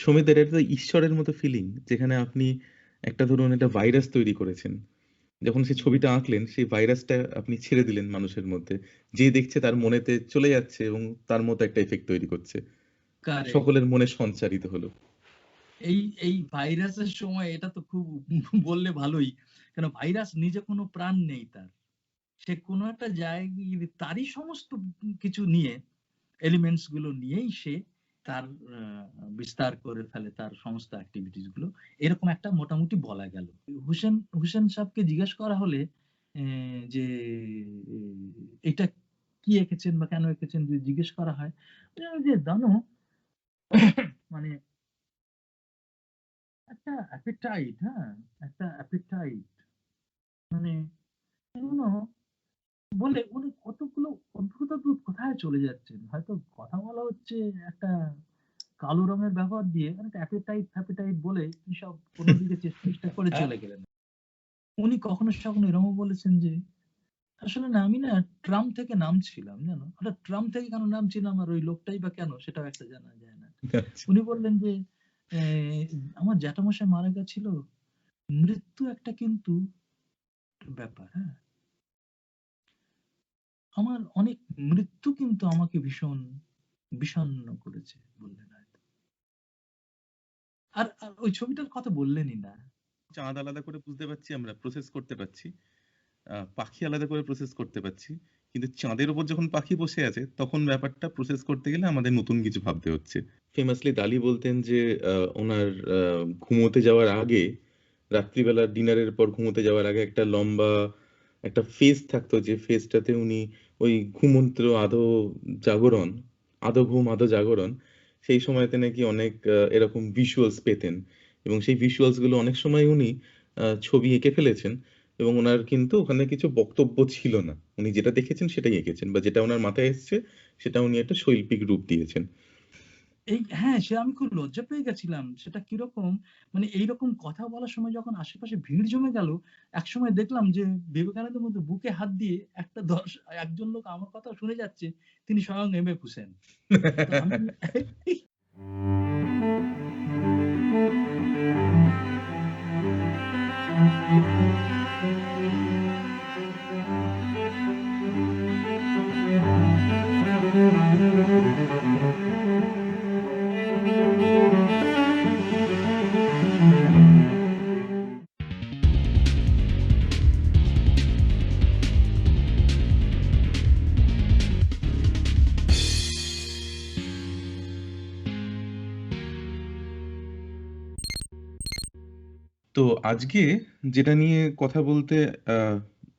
সমিতের এটা তো ঈশ্বরের মতো ফিলিং, যেখানে আপনি একটা ধরুন একটা ভাইরাস তৈরি করেছেন। যখন সেই ছবিটা আঁকলেন, সেই ভাইরাসটা আপনি ছেড়ে দিলেন মানুষের মধ্যে। যে দেখছে তার মনেতে চলে যাচ্ছে এবং তার মতো একটা ইফেক্ট তৈরি করছে। কারেক্ট। সকলের মনে সঞ্চারিত হলো। এই এই ভাইরাসের সময় এটা তো খুব বললে ভালোই। কেন ভাইরাস নিজে কোনো প্রাণ নেই তার। সে কোনো একটা তারই সমস্ত কিছু নিয়ে এলিমেন্টস গুলো নিয়েই সে তার বিস্তার করে ফেলে তার সমস্ত অ্যাক্টিভিটিস গুলো। এরকম একটা মোটামুটি বলা গেল। হুসেন সাহেবকে জিজ্ঞেস করা হলে যে এটা কি এঁকেছেন বা কেন এঁকেছেন যদি জিজ্ঞেস করা হয়, যে জানো মানে একটা অ্যাপেটাইট, হ্যাঁ, একটা অ্যাপেটাইট মানে এগুলো বলে উনি কতগুলো অদ্ভুত অদ্ভুত কোথায় চলে যাচ্ছেন। হয়তো কথা বলা হচ্ছে একটা কালো রঙের ব্যবহার দিয়ে একটা অ্যাপেটাইট ফ্যাপেটাইট বলে কি সব কোন দিকে চেষ্টা করে হ্যাঁ, চলে গেলেন। উনি কখনো কখনো এরকম বলেছেন যে আসলে না আমি না ট্রাম থেকে নামছিলাম, জানো, হঠাৎ ট্রাম থেকে কেন নামছিলাম আর ওই লোকটাই বা কেন সেটাও একটা জানা যায় না। আচ্ছা। উনি বললেন যে আমার জ্যাঠামশাই মারা গেছিল, মৃত্যু একটা কিন্তু ব্যাপার, হ্যাঁ, আমার অনেক মৃত্যু কিন্তু আমাকে ভীষণ বিষণ্ণ করেছে বললেন হয়তো। আর ওই ছবিটার কথা বললেনই না। চাঁদ আলাদা করে বুঝতে পারছি, আমরা প্রসেস করতে পারছি। পাখি আলাদা করে প্রসেস করতে পারছি। কিন্তু চাঁদের উপর যখন পাখি বসে আছে, তখন ব্যাপারটা প্রসেস করতে গেলে আমাদের নতুন কিছু ভাবতে হচ্ছে। ফেমাসলি দালি বলতেন যে ওনার ঘুমোতে যাওয়ার আগে, রাত্রিবেলা ডিনারের পর ঘুমোতে যাওয়ার আগে একটা লম্বা একটা ফেজ থাকতো, যে ফেজটাতে উনি ওই ঘুমন্ত আধো জাগরণ, আধো ঘুম আধো জাগরণ, সেই সময়তে নাকি অনেক এরকম ভিজুয়ালস পেতেন। এবং সেই ভিজুয়ালস গুলো অনেক সময় উনি ছবি এঁকে ফেলেছেন, এবং উনার কিন্তু ওখানে কিছু বক্তব্য ছিল না। উনি যেটা দেখেছেন সেটাই এঁকেছেন, বা যেটা উনার মাথায় এসছে সেটা উনি একটা শৈল্পিক রূপ দিয়েছেন। এই হ্যাঁ, সে আমি খুব লজ্জা পেয়ে গেছিলাম। সেটা কিরকম, মানে এইরকম কথা বলার সময় যখন আশেপাশে ভিড় জমে গেল, একসময় দেখলাম যে বিবেকানন্দের মধ্যে বুকে হাত দিয়ে একজন লোক আমার কথা শুনে যাচ্ছে, তিনি স্বয়ং এম এফ হুসেন। তো আমি তো আজকে যেটা নিয়ে কথা বলতে আহ,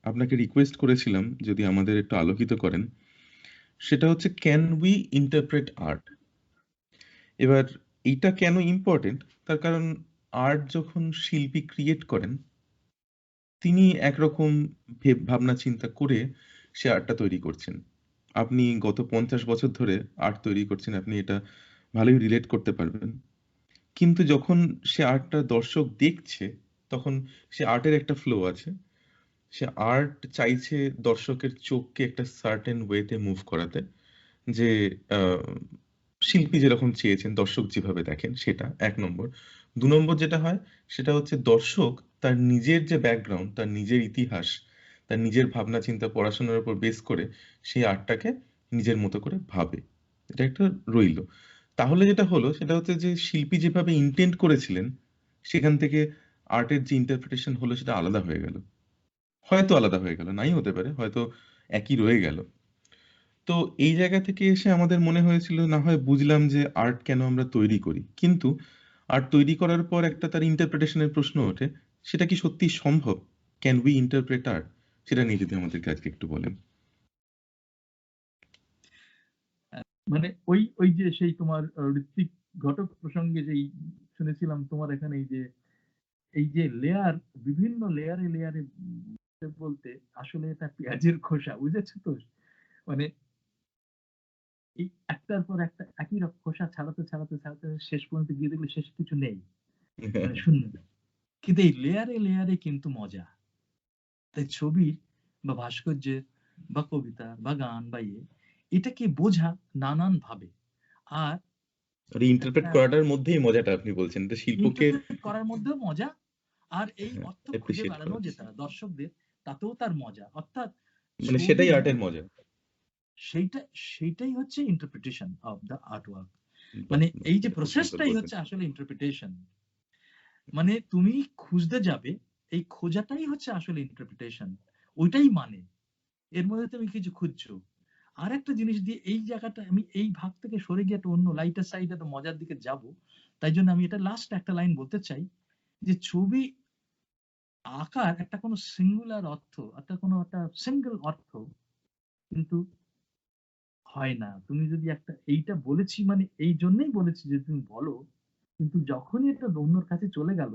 আপনাকে রিকোয়েস্ট করেছিলাম যদি আমাদের একটু আলোকিত করেন, সেটা হচ্ছে ক্যান উই ইন্টারপ্রেট আর্ট। এবার এইটা কেন ইম্পর্টেন্ট, তার কারণ আর্ট যখন শিল্পী ক্রিয়েট করেন, তিনি একরকম ভাবনা চিন্তা করে সে আর্টটা তৈরি করছেন। আপনি গত 50 বছর ধরে আর্ট তৈরি করছেন, আপনি এটা ভালোই রিলেট করতে পারবেন। কিন্তু যখন সে আর্টটা দর্শক দেখছে, তখন সে আর্টের একটা ফ্লো আছে। সে আর্ট চাইছে দর্শকের চোখকে একটা সার্টেন ওয়েতে মুভ করাতে, যে আহ, শিল্পী যেরকম চেয়েছেন, দর্শক যেভাবে দেখেন, সেটা 1 নম্বর। 2 নম্বর যেটা হয়, সেটা হচ্ছে দর্শক তার নিজের যে ব্যাকগ্রাউন্ড, তার নিজের ইতিহাস, তার নিজের ভাবনা চিন্তা পড়াশোনার উপর বেস করে সেই আর্টটাকে নিজের মতো করে ভাবে। এটা একটা রইলো। তাহলে যেটা হলো সেটা হচ্ছে যে শিল্পী যেভাবে ইন্টেন্ট করেছিলেন, সেখান থেকে আর্টের যে ইন্টারপ্রিটেশন হলো সেটা আলাদা হয়ে গেল। হয়তো আলাদা হয়ে গেল, নাই হতে পারে, হয়তো একই রয়ে গেল। তো এই জায়গা থেকে এসে আমাদের মনে হয়েছিল, না হয় বুঝলাম যে আর্ট কেন আমরা তৈরি করি, কিন্তু আর্ট তৈরি করার পর একটা তার ইন্টারপ্রিটেশনের প্রশ্ন ওঠে। সেটা কি সত্যি সম্ভব? Can we interpret art? সেটা নিয়ে যদি আমাদেরকে আজকে একটু বলেন। মানে ওই ওই যে সেই তোমার ঋত্বিক ঘটক প্রসঙ্গে যেই শুনেছিলাম তোমার এখানে, এই যে লেয়ার, বিভিন্ন লেয়ারে লেয়ারে বলতে আসলে এটা পেঁয়াজের খোসা, বুঝেছো তো? মানে এই একটার পর একটা একই রকম খোসা ছাড়াতে ছাড়াতে ছাড়াতে শেষ পর্যন্ত গিয়ে দেখলে শেষ কিছু নেই, মানে শূন্য। কিন্তু এই লেয়ারে লেয়ারে কিন্তু মজা। তাই ছবির বা ভাস্কর্যের বা কবিতা বা গান বা এটাকে বোঝা নানান ভাবে। আর আর ইন্টারপ্রেট একটা করাটার মধ্যেই মজাটা আপনি বলছেন। এটা শিল্পকে ইন্টারপ্রেট করার মধ্যেও মজা, আর এই হ্যাঁ, অর্থ খুঁজে অ্যাপ্রিশিয়েট বেড়ানো করা। যেটা দর্শকদের, তাতেও তার মজা। অর্থাৎ মানে সেটাই ছবি আর্টের মজা। সেইটা সেইটাই হচ্ছে interpretation of the art work. বাহ! মানে বাহ! এই যে এটা খুব সুন্দর প্রসেসটাই বললেন। হচ্ছে আসলে ইন্টারপ্রিটেশন। মানে তুমি খুঁজতে যাবে, এই খোঁজাটাই হচ্ছে আসলে ইন্টারপ্রিটেশন। ওইটাই মানে। এর মধ্যে তুমি কিছু খুঁজছো। আরেকটা জিনিস দিয়ে এই জায়গাটা আমি এই ভাগ থেকে সরে গিয়ে একটা অন্য লাইটার সাইড একটা মজার দিকে যাব। তাই জন্য আমি এটা লাস্ট একটা লাইন বলতে চাই যে ছবি আঁকার একটা কোনো সিঙ্গুলার অর্থ, একটা কোনো একটা সিঙ্গেল অর্থ কিন্তু হয় না। তুমি যদি একটা এইটা বলেছি মানে এই জন্যই বলেছি যে তুমি বলো, কিন্তু যখনই এটা অন্যর কাছে চলে গেল,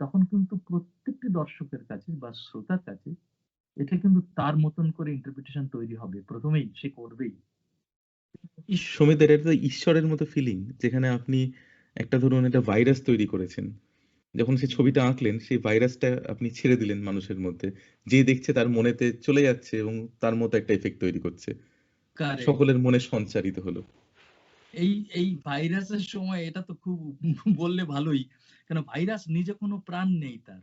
তখন কিন্তু প্রত্যেকটি দর্শকের কাছে বা শ্রোতার কাছে এটা কিন্তু তার মতন করে ইন্টারপ্রিটেশন তৈরি হবে। প্রথমেই সে করবেই। সমিতের এটা তো ঈশ্বরের মতো ফিলিং যেখানে আপনি একটা ধরুন একটা ভাইরাস তৈরি করেছেন। যখন সেই ছবিটা আঁকলেন সেই ভাইরাসটা আপনি ছেড়ে দিলেন মানুষের মধ্যে। যে দেখছে তার মনেতে চলে যাচ্ছে এবং তার মতো একটা ইফেক্ট তৈরি করছে। কারেক্ট। সকলের মনে সঞ্চারিত হলো। এই এই ভাইরাসের সময় এটা তো খুব বললে ভালোই। কেন ভাইরাস নিজে কোনো প্রাণ নেই তার।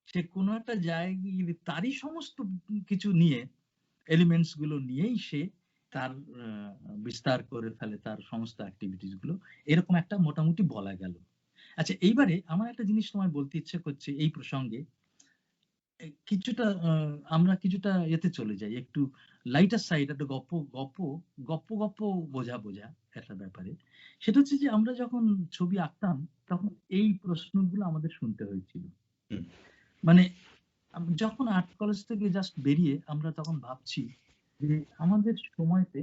সে কোনো একটা জায়গায় তারই সমস্ত কিছু নিয়ে, এলিমেন্টস গুলো নিয়েই সে তার বিস্তার করে ফেলে তার সমস্ত অ্যাক্টিভিটিস গুলো। এরকম একটা মোটামুটি বলা গেল। আচ্ছা, এইবারে আমার একটা জিনিস তোমায় বলতে ইচ্ছে করছে এই প্রসঙ্গে। কিছুটা আমরা কিছুটা এতে চলে যাই, একটু লাইটার সাইড, একটা গপ্প বোঝা একটা ব্যাপারে। সেটা হচ্ছে যে আমরা যখন ছবি আঁকতাম তখন এই প্রশ্নগুলো আমাদের শুনতে হয়েছিল। হুম। মানে যখন আর্ট কলেজ থেকে জাস্ট বেরিয়ে আমরা তখন ভাবছি যে আমাদের সময়তে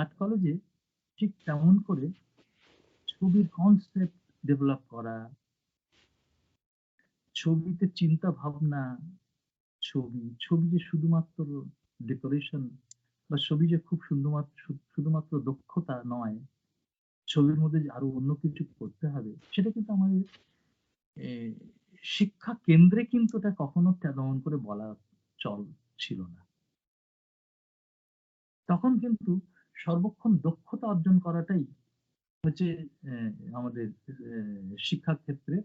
আর্ট কলেজে ঠিক তেমন করে ছবির কনসেপ্ট ডেভেলপ করা, ছবিতে চিন্তা ভাবনা, ছবি যে শুধুমাত্র ডেকোরেশন বা ছবি যে খুব শুধুমাত্র দক্ষতা নয়, ছবির মধ্যে যে আরো অন্য কিছু করতে হবে, সেটা কিন্তু আমাদের এ, শিক্ষা কেন্দ্রে কিন্তু এটা কখনো তেমন করে বলা চল ছিল না। তখন কিন্তু সর্বক্ষণ দক্ষতা অর্জন করাটাই হচ্ছে আমাদের শিক্ষার ক্ষেত্রে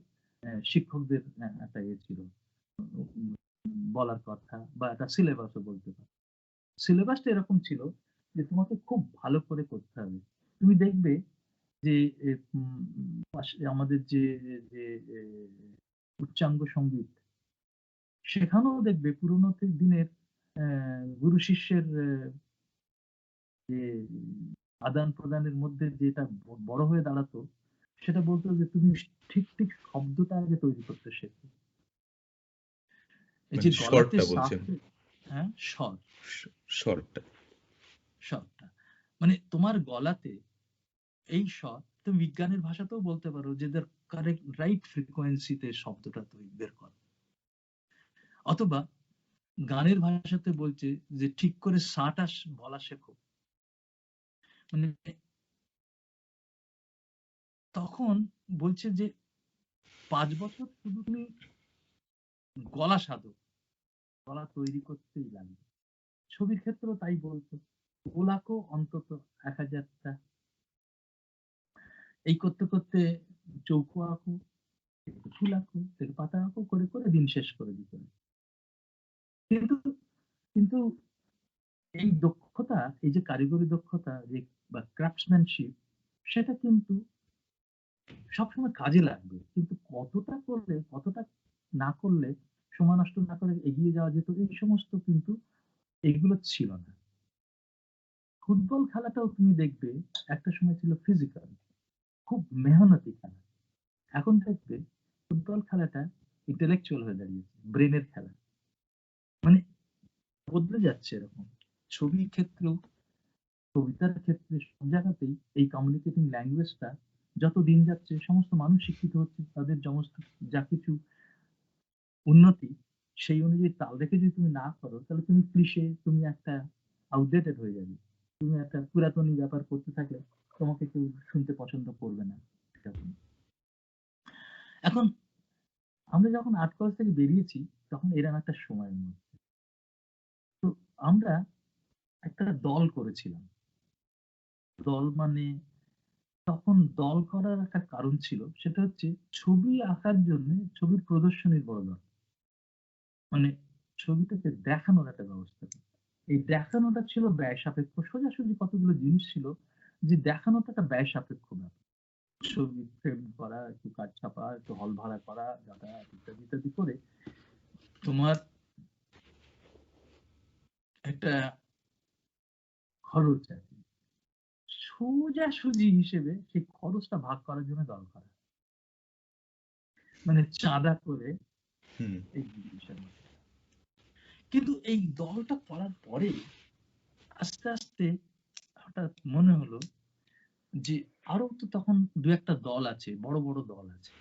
শিক্ষকদের একটা ইয়ে ছিল, উম, বলার কথা, বা একটা সিলেবাসও বলতে পারো। সিলেবাসটা এরকম ছিল যে তোমাকে খুব ভালো করে করতে হবে। তুমি দেখবে যে আমাদের যে যে এ, উচ্চাঙ্গ সঙ্গীত, সেখানেও দেখবে পুরোনো দিনের গুরু শিষ্যের যে আদান প্রদানের মধ্যে যেটা বড় হয়ে দাঁড়াতো, সেটা বলতো যে তুমি ঠিক ঠিক শব্দটা আগে তৈরি করতে শেখো। এই যে মানে গলাতে স্বরটা সাফ, বলছেন। হ্যাঁ, স্বর, স্বরটা। স্বরটা মানে তোমার গলাতে এই স্বর, তুমি বিজ্ঞানের ভাষাতেও বলতে পারো যে কারেক্ট রাইট ফ্রিকোয়েন্সিতে শব্দটা তৈরি বের করো, অথবা গানের ভাষাতে বলছে যে ঠিক করে সাটা বলা শেখো। মানে তখন বলছে যে 5 বছর শুধু তুমি গলা সাধো, গলা তৈরি করতেই লাগবে। ছবির ক্ষেত্রেও তাই বলতো, গোলাকও অন্তত 1000টা, এই করতে করতে চৌকো আঁকো, একটু ফুল আঁকো, একটু পাতা আঁকো করে করে দিন শেষ করে দিতে হবে। কিন্তু কিন্তু এই দক্ষতা, এই যে কারিগরি দক্ষতা যে বা ক্রাফটসম্যানশিপ, সেটা কিন্তু সবসময় কাজে লাগবে, কিন্তু কতটা করলে, কতটা না করলে, সময় নষ্ট না করে এগিয়ে যাওয়া যেত, এই সমস্ত কিন্তু এগুলো ছিল না। ফুটবল খেলাটাও তুমি দেখবে একটা সময় ছিল ফিজিক্যাল, খুব মেহনতি খেলা। এখন দেখবে ফুটবল খেলাটা ইন্টেলেকচুয়াল হয়ে দাঁড়িয়েছে, ব্রেনের খেলা। মানে বদলে যাচ্ছে এরকম। ছবির ক্ষেত্রেও, কবিতার ক্ষেত্রে, সব জায়গাতেই এই কমিউনিকেটিং ল্যাঙ্গুয়েজটা যত দিন যাচ্ছে সমস্ত মানুষ শিক্ষিত হচ্ছে, তাদের সমস্ত যা কিছু উন্নতি, সেই অনুযায়ী তাল রেখে যদি তুমি না করো, তাহলে তুমি ক্লিশে, তুমি একটা আউটডেটেড হয়ে যাবে। তুমি একটা পুরাতনী ব্যাপার করতে থাকলে তোমাকে কেউ শুনতে পছন্দ করবে না। এরকম। এখন আমরা যখন আর্ট কলেজ থেকে বেরিয়েছি তখন এরকম একটা সময়ের মধ্যে, তো আমরা একটা দল করেছিলাম। দল মানে তখন দল করার একটা কারণ ছিল। সেটা হচ্ছে ছবি আঁকার জন্যে ছবির প্রদর্শনীর বড় দরকার। মানে ছবিটাকে দেখানোর একটা ব্যবস্থা করতে। এই দেখানোটা ছিল ব্যয় সাপেক্ষ। সোজাসুজি কতগুলো জিনিস ছিল যে দেখানোটা একটা ব্যয় সাপেক্ষ ব্যাপার। ছবি ফ্রেম করা, একটু কাঠ ছাপা, একটু হল ভাড়া করা, যাতায়াত ইত্যাদি, ইত্যাদি করে তোমার একটা খরচ আছে। সোজাসুজি হিসেবে সেই খরচটা ভাগ করার জন্য দল করা। মানে চাঁদা করে হুম, এক্সিবিশন। কিন্তু এই দলটা করার পরে আস্তে, আস্তে হঠাৎ মনে হলো যে আরো তো তখন ২-১ টা দল আছে, বড়, বড় দল আছে।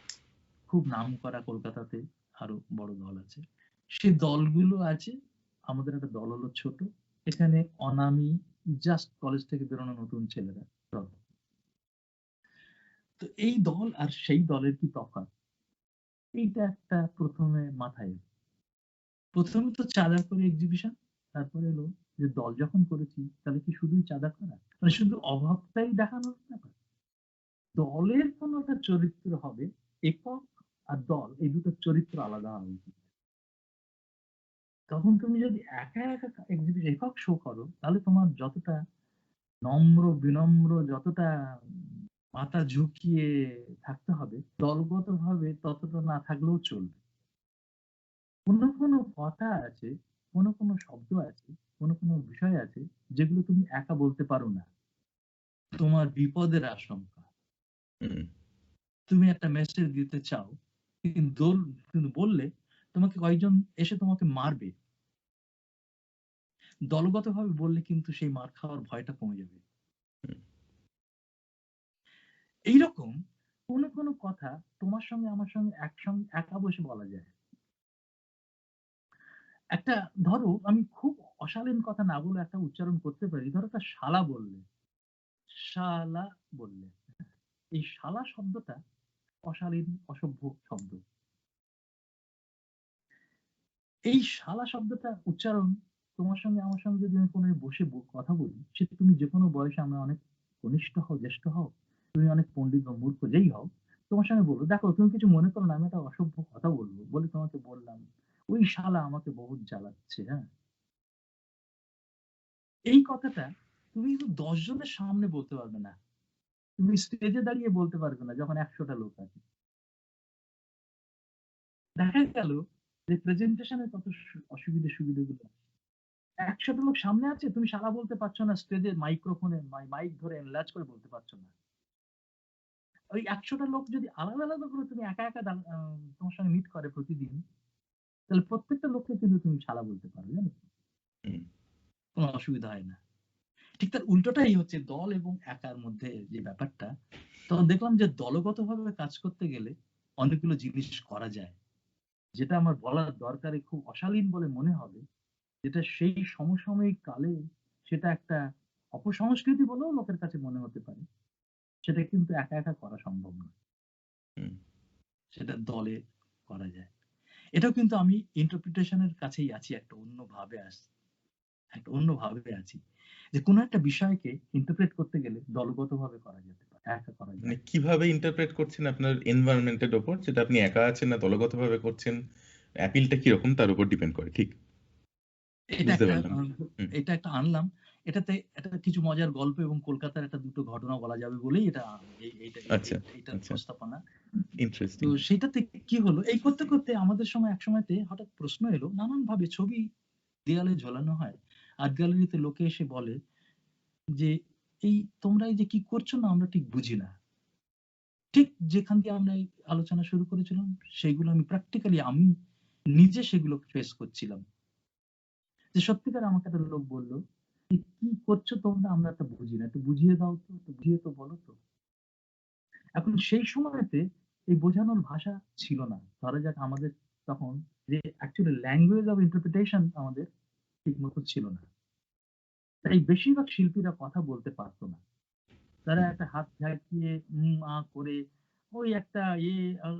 খুব নামকরা কলকাতাতে আরো বড় দল আছে। সেই দলগুলো আছে। আমাদের একটা দল হলো ছোট। এখানে অনামী জাস্ট কলেজ থেকে বেরোনো নতুন ছেলেরা দল। তো এই দল আর সেই দলের কি তফাৎ? এইটা একটা ১ম এ মাথায় এলো। ১ম এ তো চাঁদা করে এক্সিবিশন। তারপরে এলো যে দল যখন করেছি তাহলে কি শুধুই চাঁদা করা? মানে শুধু অভাবটাই দেখানোর ব্যাপার? দলের কোনো একটা চরিত্র হবে, একক আর দল এই দুটোর চরিত্র আলাদা হওয়া উচিত। তখন তুমি যদি একা, একা একক শো করো তাহলে তোমার যতটা নম্র, বিনম্র, যতটা মাথা ঝুঁকিয়ে থাকতে হবে, দলগতভাবে ততটা না থাকলেও চলবে। কোনো কথা আছে, কোনো শব্দ আছে, কোনো বিষয় আছে যেগুলো তুমি একা বলতে পারো না। তোমার বিপদের আশঙ্কা। হুম, তুমি একটা মেসেজ দিতে চাও, কিন্তু বললে তোমাকে কয়েকজন এসে তোমাকে মারবে। দলগতভাবে বললে কিন্তু সেই মার খাওয়ার ভয়টা কমে যাবে। হুম, এইরকম কোনো কথা তোমার সঙ্গে আমার সঙ্গে একসঙ্গে একা বসে বলা যায়। একটা ধরো আমি খুব অশালীন কথা না বলে একটা উচ্চারণ করতে পারি। ধরো একটা শালা বললে, শালা বললে। এই শালা শব্দটা অশালীন, অসভ্য শব্দ। এই শালা শব্দটা উচ্চারণ তোমার সঙ্গে আমার সঙ্গে যদি আমি কোনো বসে কথা বলি, সে তুমি যেকোনো বয়সে আমরা অনেক কনিষ্ঠ হও, জ্যেষ্ঠ হও, তুমি অনেক পণ্ডিত বা মূর্খ যেই হও, তোমার সঙ্গে বলবো, দেখো তুমি কিছু মনে করো না, আমি একটা অসভ্য কথা বলবো বলে তোমাকে বললাম, ওই শালা আমাকে বহুত জ্বালাচ্ছে, হ্যাঁ? এই কথাটা তুমি কিন্তু ১০ জনের সামনে বলতে পারবে না। তুমি স্টেজে দাঁড়িয়ে বলতে পারবে না যখন ১০০ টা লোক আছে। দেখা গেল যে প্রেজেন্টেশনের কত সুবিধাগুলো। ১০০ টা লোক সামনে আছে, তুমি শালা বলতে পারছো না, স্টেজে মাইক্রোফোনে মাইক ধরে এনলার্জ করে বলতে পারছো না। ওই ১০০ টা লোক যদি আলাদা, আলাদা করে তুমি একা, একা তোমার সঙ্গে মিট করে প্রতিদিন, তাহলে প্রত্যেকটা লোককে কিন্তু তুমি শালা বলতে পারো, জানো তো? হুম, কোন অসুবিধা হয় না। ঠিক তার উল্টোটাই হচ্ছে দল এবং একার মধ্যে যে ব্যাপারটা। তখন দেখলাম যে দলগতভাবে কাজ করতে গেলে অনেকগুলো জিনিস করা যায়। যেটা আমার বলার দরকারে খুব অশালীন বলে মনে হবে, যেটা সেই সমসাময়িক কালে সেটা একটা অপসংস্কৃতি বলেও লোকের কাছে মনে হতে পারে। সেটা কিন্তু একা, একা করা সম্ভব নয়। হুম, সেটা দলে করা যায়। এটাও কিন্তু আমি ইন্টারপ্রিটেশন এর কাছেই আছি, একটা অন্যভাবে আছি। যে কোনো একটা বিষয়কে ইন্টারপ্রেট করতে গেলে দলগতভাবে করা যেতে পারে, একা করা মানে যায় না। কিভাবে ইন্টারপ্রেট করছেন আপনার এনভায়রনমেন্টের ওপর, যেটা আপনি একা আছেন না দলগতভাবে করছেন, অ্যাপিলটা কিরকম তার উপর ডিপেন্ড করে। ঠিক এটা বুঝতে একটা পারলাম। হুম, এটা একটা আনলাম। এটাতে একটা কিছু মজার গল্প এবং কলকাতার একটা দুটো ঘটনা বলা যাবে বলেই এটা আচ্ছা, এইটার আচ্ছা, উপস্থাপনা। তো ইন্টারেস্টিং। সেটাতে কি হলো, এই করতে, করতে আমাদের সময় একসময়তে হঠাৎ প্রশ্ন এলো, নানান ভাবে ছবি দেয়ালে ঝোলানো হয়। আর্ট গ্যালারিতে লোকে এসে বলে যে, "এই তোমরা এই যে কি করছো না আমরা ঠিক বুঝি না।" ঠিক যেখান দিয়ে আমরা এই আলোচনা শুরু করেছিলাম, সেগুলো আমি নিজে সেগুলো ফেস করছিলাম। যে সত্যিকার আমাকে একটা লোক বলল, "যে কি করছো তোমরা আমরা তো বুঝি না। একটু বুঝিয়ে দাও তো, একটু বুঝিয়ে তো বলো তো।" এখন সেই সময়তে এই বোঝানোর ভাষা ছিল না। ধরা যাক আমাদের তখন যে অ্যাকচুয়ালি ল্যাঙ্গুয়েজ অফ ইন্টারপ্রিটেশন আমাদের ঠিকমতো ছিল না। তাই বেশিরভাগ শিল্পীরা কথা বলতে পারত না। তারা হুম, একটা হাত ঝাঁকিয়ে আ করে ওই একটা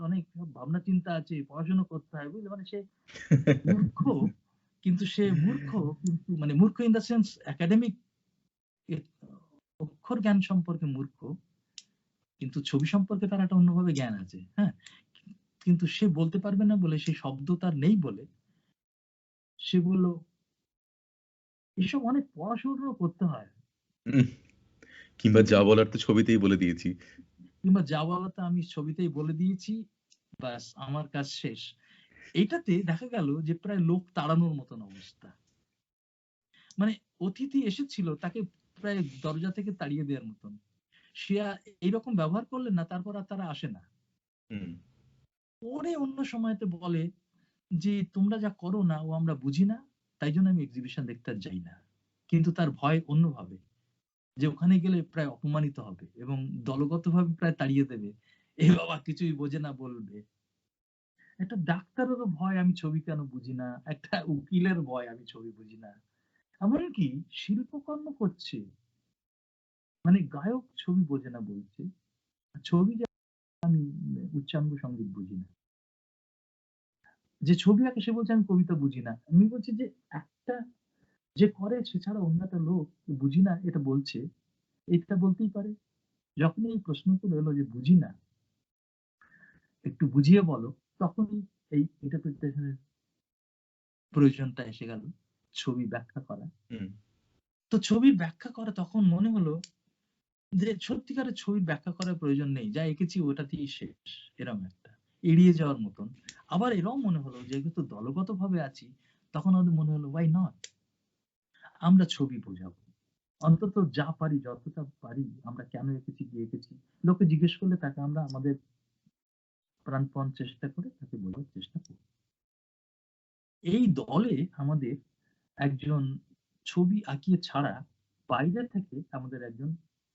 অনেক ভাবনা চিন্তা আছে, পড়াশোনা করতে হয়। বুঝলে? মানে সে মূর্খ, কিন্তু মানে মূর্খ ইন দ্যা সেন্স একাডেমিক এ অক্ষর জ্ঞান সম্পর্কে মূর্খ। কিন্তু ছবি সম্পর্কে তার একটা অন্যভাবে জ্ঞান আছে, হ্যাঁ, কিন্তু সে বলতে পারবে না বলে, সেই শব্দ তার নেই বলে সে বলল, এসব অনেক পড়াশোনা করতে হয়, উহ কিংবা কিন্তু যা বলার তো ছবিতেই বলে দিয়েছি। কিংবা যা বলার তা আমি ছবিতেই বলে দিয়েছি, ব্যাস আমার কাজ শেষ। এইটাতে দেখা গেল যে প্রায় লোক তাড়ানোর মতন অবস্থা। মানে অতিথি এসেছিল, তাকে প্রায় দরজা থেকে তাড়িয়ে দেওয়ার মতন। সে এইরকম ব্যবহার করলেন না, তারপর আর তারা আসে না। হুম, পরে অন্য সময়তে বলে যে তোমরা যা করো না ও আমরা বুঝি না, তাই জন্য আমি এক্সিবিশন দেখতে আর যাই না। কিন্তু তার ভয় অন্যভাবে, যে ওখানে গেলে প্রায় অপমানিত হবে এবং দলগতভাবে প্রায় তাড়িয়ে দেবে। এ বাবা কিছুই বোঝে না বলবে। একটা ডাক্তারেরও ভয় আমি ছবি কেন বুঝি না, একটা উকিলের ভয় আমি ছবি বুঝি না। এমনকি শিল্পকর্ম করছে, মানে গায়ক ছবি বোঝে না বলছে, ছবি আমি উচ্চাঙ্গ সঙ্গীত বুঝি না। যে ছবি আঁকে সে বলছে আমি কবিতা বুঝি না। আমি বলছি যে একটা যে করে সে ছাড়া অন্য একটা লোক বুঝি না এটা বলছে, এটা বলতেই পারে। যখনই এই প্রশ্নগুলো এলো যে বুঝি না, একটু বুঝিয়ে বলো, তখনই এই ইন্টারপ্রিটেশন এর প্রয়োজনটা এসে গেল, ছবি ব্যাখ্যা করা। হুম, তো ছবির ব্যাখ্যা করা তখন মনে হলো যে সত্যিকারের ছবির ব্যাখ্যা করার প্রয়োজন নেই, যা এঁকেছি ওটাতেই শেষ, এরকম একটা এড়িয়ে যাওয়ার মতন। আবার এরকম মনে হলো যেহেতু দলগত ভাবে আছি, তখন আমাদের মনে হলো ওয়াই নট, আমরা ছবি বোঝাবো, অন্তত যা পারি যতটা পারি আমরা কেন এঁকেছি কি এঁকেছি, লোকে জিজ্ঞেস করলে তাকে আমরা আমাদের প্রাণপণ চেষ্টা করে তাকে বোঝার চেষ্টা করি। এই দলে আমাদের একজন ছবি আঁকিয়ে ছাড়া বাইরে থেকে আমাদের একজন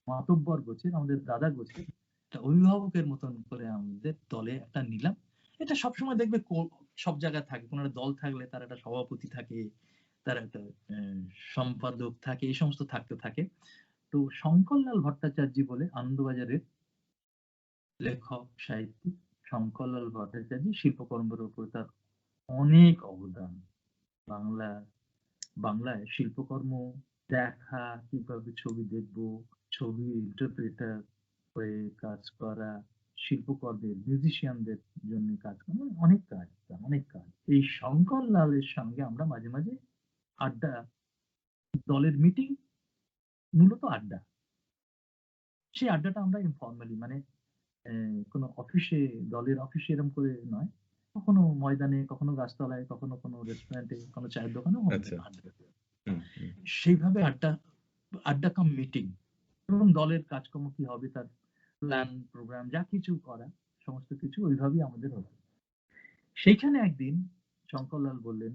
মাতব্বর গোছের, আমাদের দাদা গোছের একটা অভিভাবকের মতন করে আমাদের দলে একটা নিলাম। এটা সবসময় দেখবে সব জায়গায় থাকে, কোনো একটা দল থাকলে তার একটা সভাপতি থাকে, তার একটা সম্পাদক থাকে, এই সমস্ত থাকতে থাকে। তো শঙ্করলাল ভট্টাচার্য বলে আনন্দবাজারের লেখক সাহিত্যিক, শঙ্করলাল ভট্টাচার্য শিল্পকর্মের উপর তার অনেক অবদান। বাংলা বাংলায় শিল্পকর্ম দেখা, কিভাবে ছবি দেখবো, ছবি ইন্টারপ্রেটার হয়ে কাজ করা, শিল্পকর্মের মিউজিশিয়ানদের জন্য কাজ করা, মানে অনেক কাজ, অনেক কাজ। এই শঙ্কর লালের সঙ্গে আমরা মাঝে মাঝে আড্ডা, দলের মিটিং, মূলত আড্ডা, সেই আড্ডাটা আমরা ইনফর্মালি মানে কোনো অফিসে, দলের অফিসে এরকম করে নয়, কখনো ময়দানে, কখনো গাছতলায়, কখনো কোনো রেস্টুরেন্টে, কোনো চায়ের দোকানে আচ্ছা। আড্ডা। হুম, হুম, সেইভাবে আড্ডা, আড্ডা কাম মিটিং, এবং দলের কাজকর্ম কি হবে তার প্ল্যান প্রোগ্রাম যা কিছু করা, সমস্ত কিছু ওইভাবেই আমাদের হতো। সেইখানে একদিন শঙ্করলাল বললেন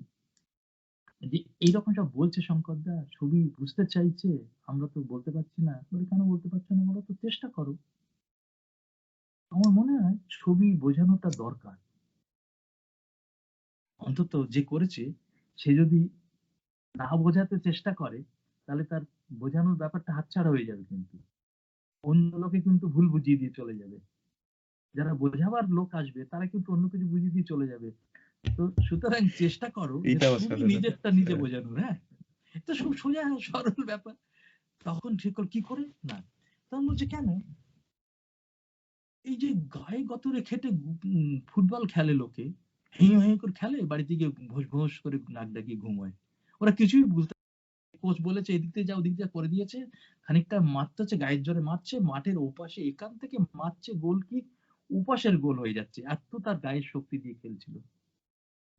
যে এইরকম সব বলছে শঙ্করদা, ছবি বুঝতে চাইছে, আমরা তো বলতে পারছি না। বলে কেন বলতে পারছো না, বলো তো, চেষ্টা করো। আমার মনে হয় ছবি বোঝানোটা দরকার, অন্তত যে করেছে সে যদি না বোঝাতে চেষ্টা করে তাহলে তার বোঝানোর ব্যাপারটা হাতছাড়া হয়ে যাবে, কিন্তু অন্য লোকে কিন্তু ভুল বুঝিয়ে দিয়ে চলে যাবে, যারা বোঝাবার লোক আসবে তারা কিন্তু অন্য কিছু বুঝিয়ে দিয়ে চলে যাবে। তো সুতরাং চেষ্টা করো যে এইটা তুমি অসাধারণ। নিজেরটা নিজে হ্যাঁ, বোঝানোর। হ্যাঁ, তো সোজা সরল ব্যাপার। তখন ঠিক করল কি করে না, তখন বলছে কেন, এই যে গায়ে গতরে খেটে ফুটবল খেলে লোকে, হেঁ হেঁ করে খেলে, বাড়িতে গিয়ে ভোস ভোস করে নাক ডাকিয়ে ঘুমোয়, ওরা কিছুই বুঝতে, কোচ বলেছে এদিক দিয়ে যাও, ওদিক দিয়ে করে দিয়েছে, খানিকটা মারতে হচ্ছে, গায়ের জোরে মারছে, মাঠের ওপাশে এখান থেকে মারছে গোল কিক, উপাসের গোল হয়ে যাচ্ছে, এত তার গায়ের শক্তি দিয়ে খেলছিল।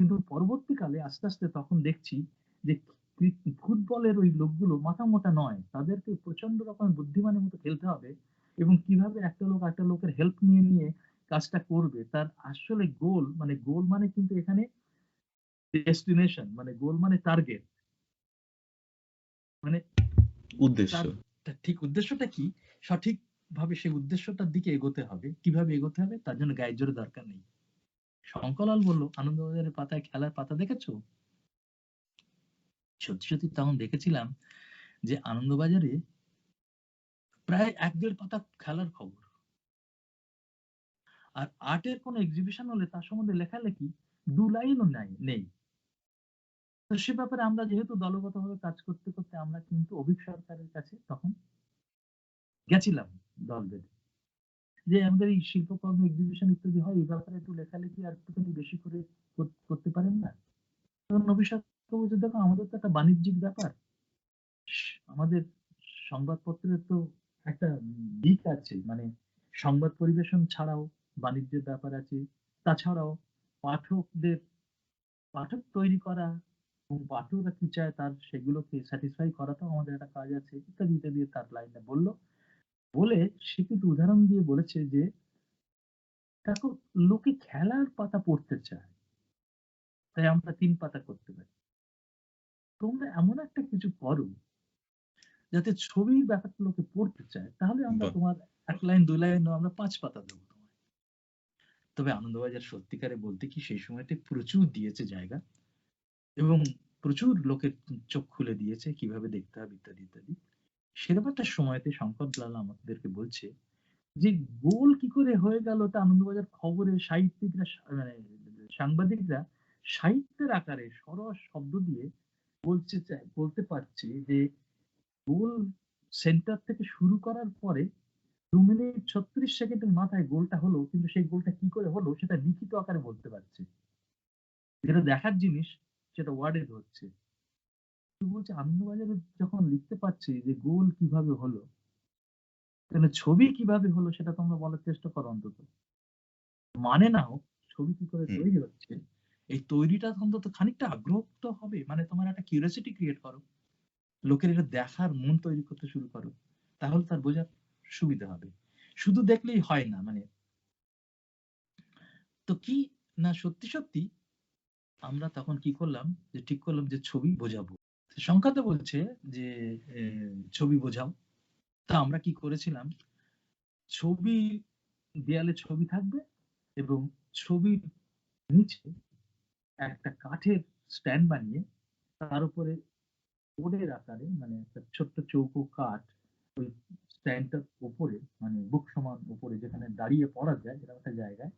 কিন্তু পরবর্তীকালে আস্তে আস্তে তখন দেখছি যে ফুটবলের ওই লোকগুলো মাথা মোটা নয়, তাদেরকে প্রচন্ড রকমের বুদ্ধিমানের মতো খেলতে হবে, এবং কিভাবে একটা লোক একটা লোকের হেল্প নিয়ে নিয়ে কাজটা করবে, তার আসলে গোল মানে, গোল মানে কিন্তু এখানে ডেস্টিনেশন, মানে গোল মানে টার্গেট, মানে উদ্দেশ্য। তার ঠিক উদ্দেশ্যটা কি, সঠিক ভাবে সেই উদ্দেশ্যটার দিকে এগোতে হবে, কিভাবে এগোতে হবে তার জন্য গায়ের জোরে দরকার নেই। শঙ্করলাল বলল, আনন্দবাজারের পাতায় খেলার পাতা দেখেছো? সত্যি সত্যি তখন দেখেছিলাম যে আনন্দবাজারে প্রায় ১-১.৫ পাতা খেলার খবর। আর আর্টের কোনো এক্সিবিশন হলে তার সম্বন্ধে লেখালেখি ২ লাইনও নেই। তো সে ব্যাপারে আমরা যেহেতু দলগতভাবে কাজ করতে করতে আমরা কিন্তু অভিক সরকারের কাছে তখন গেছিলাম দল বেঁধে। যে আমাদের এই শিল্পকর্ম এক্সিবিশন ইত্যাদি হয়, এই ব্যাপারে একটু লেখালেখি আর একটুখানি বেশি করে করতে পারেন না? তখন নবী সাক্ষ্য বলছে, দেখো আমাদের তো একটা বাণিজ্যিক ব্যাপার, আমাদের সংবাদপত্রের তো একটা দিক আছে, মানে সংবাদ পরিবেশন ছাড়াও বাণিজ্যের ব্যাপার আছে। তাছাড়াও পাঠকদের পাঠক তৈরি করা এবং পাঠকরা কি চায় তার সেগুলোকে স্যাটিসফাই করাটাও আমাদের একটা কাজ আছে, ইত্যাদি ইত্যাদি তার লাইনটা বলল। বলে সে কিন্তু উদাহরণ দিয়ে বলেছে যে দেখো, লোকে খেলার পাতা পড়তে চায়, তাই আমরা ৩ পাতা করতে পারি। তোমরা এমন একটা কিছু করো যাতে ছবির ব্যাপারটা লোকে পড়তে চায়, তাহলে আমরা বাহ! তোমার ১ লাইন ২ লাইন নয়, আমরা ৫ পাতা দেবো তোমায়। তবে আনন্দবাজার সত্যিকারে বলতে কি সেই সময়তে প্রচুর দিয়েছে জায়গা এবং প্রচুর লোকের চোখ খুলে দিয়েছে কিভাবে দেখতে হবে ইত্যাদি, ইত্যাদি। সেরকম একটা সময়তে শঙ্করলাল আমাদেরকে বলছে যে গোল কি করে হয়ে গেল, ওটা আনন্দবাজার খবরে সাহিত্যিকরা মানে সাংবাদিকরা সাহিত্যের আকারে সরস শব্দ দিয়ে বলতে পারছে যে গোল সেন্টার থেকে শুরু করার পরে ২ মিনিট ৩৬ সেকেন্ডের মাথায় গোলটা হলো, কিন্তু সেই গোলটা কি করে হলো সেটা লিখিত আকারে বলতে পারছে। যেটা দেখার জিনিস সেটা ওয়ার্ডে হচ্ছে। তো বলছে আনন্দবাজারে যখন লিখতে পারছি যে গোল কিভাবে হলো, তাহলে ছবি কিভাবে হলো সেটা তোমরা বলার চেষ্টা করো অন্তত। মানে না হোক, ছবি কি করে হুম, তৈরি হচ্ছে, এই তৈরিটা অন্তত খানিকটা আগ্রহ তো হবে। মানে তোমার একটা কিউরিওসিটি ক্রিয়েট করো। লোকের এটা দেখার মন তৈরি করতে শুরু করো। তাহলে তার বোঝার সুবিধা হবে। শুধু দেখলেই হয় না। মানে তো কি না, সত্যি, সত্যি আমরা তখন কি করলাম যে ঠিক করলাম যে ছবি বোঝাবো। সংখ্যাতে বলছে যে এ ছবি বোঝাও। তা আমরা কি করেছিলাম, ছবি দেয়ালে ছবি থাকবে এবং ছবির নিচে একটা কাঠের স্ট্যান্ড বানিয়ে তার উপরে বোর্ডের আকারে, মানে একটা ছোট্ট চৌকো কাঠ ওই স্ট্যান্ডটার উপরে, মানে বুক সমান উপরে যেখানে দাঁড়িয়ে পড়া যায় এরকম একটা জায়গায়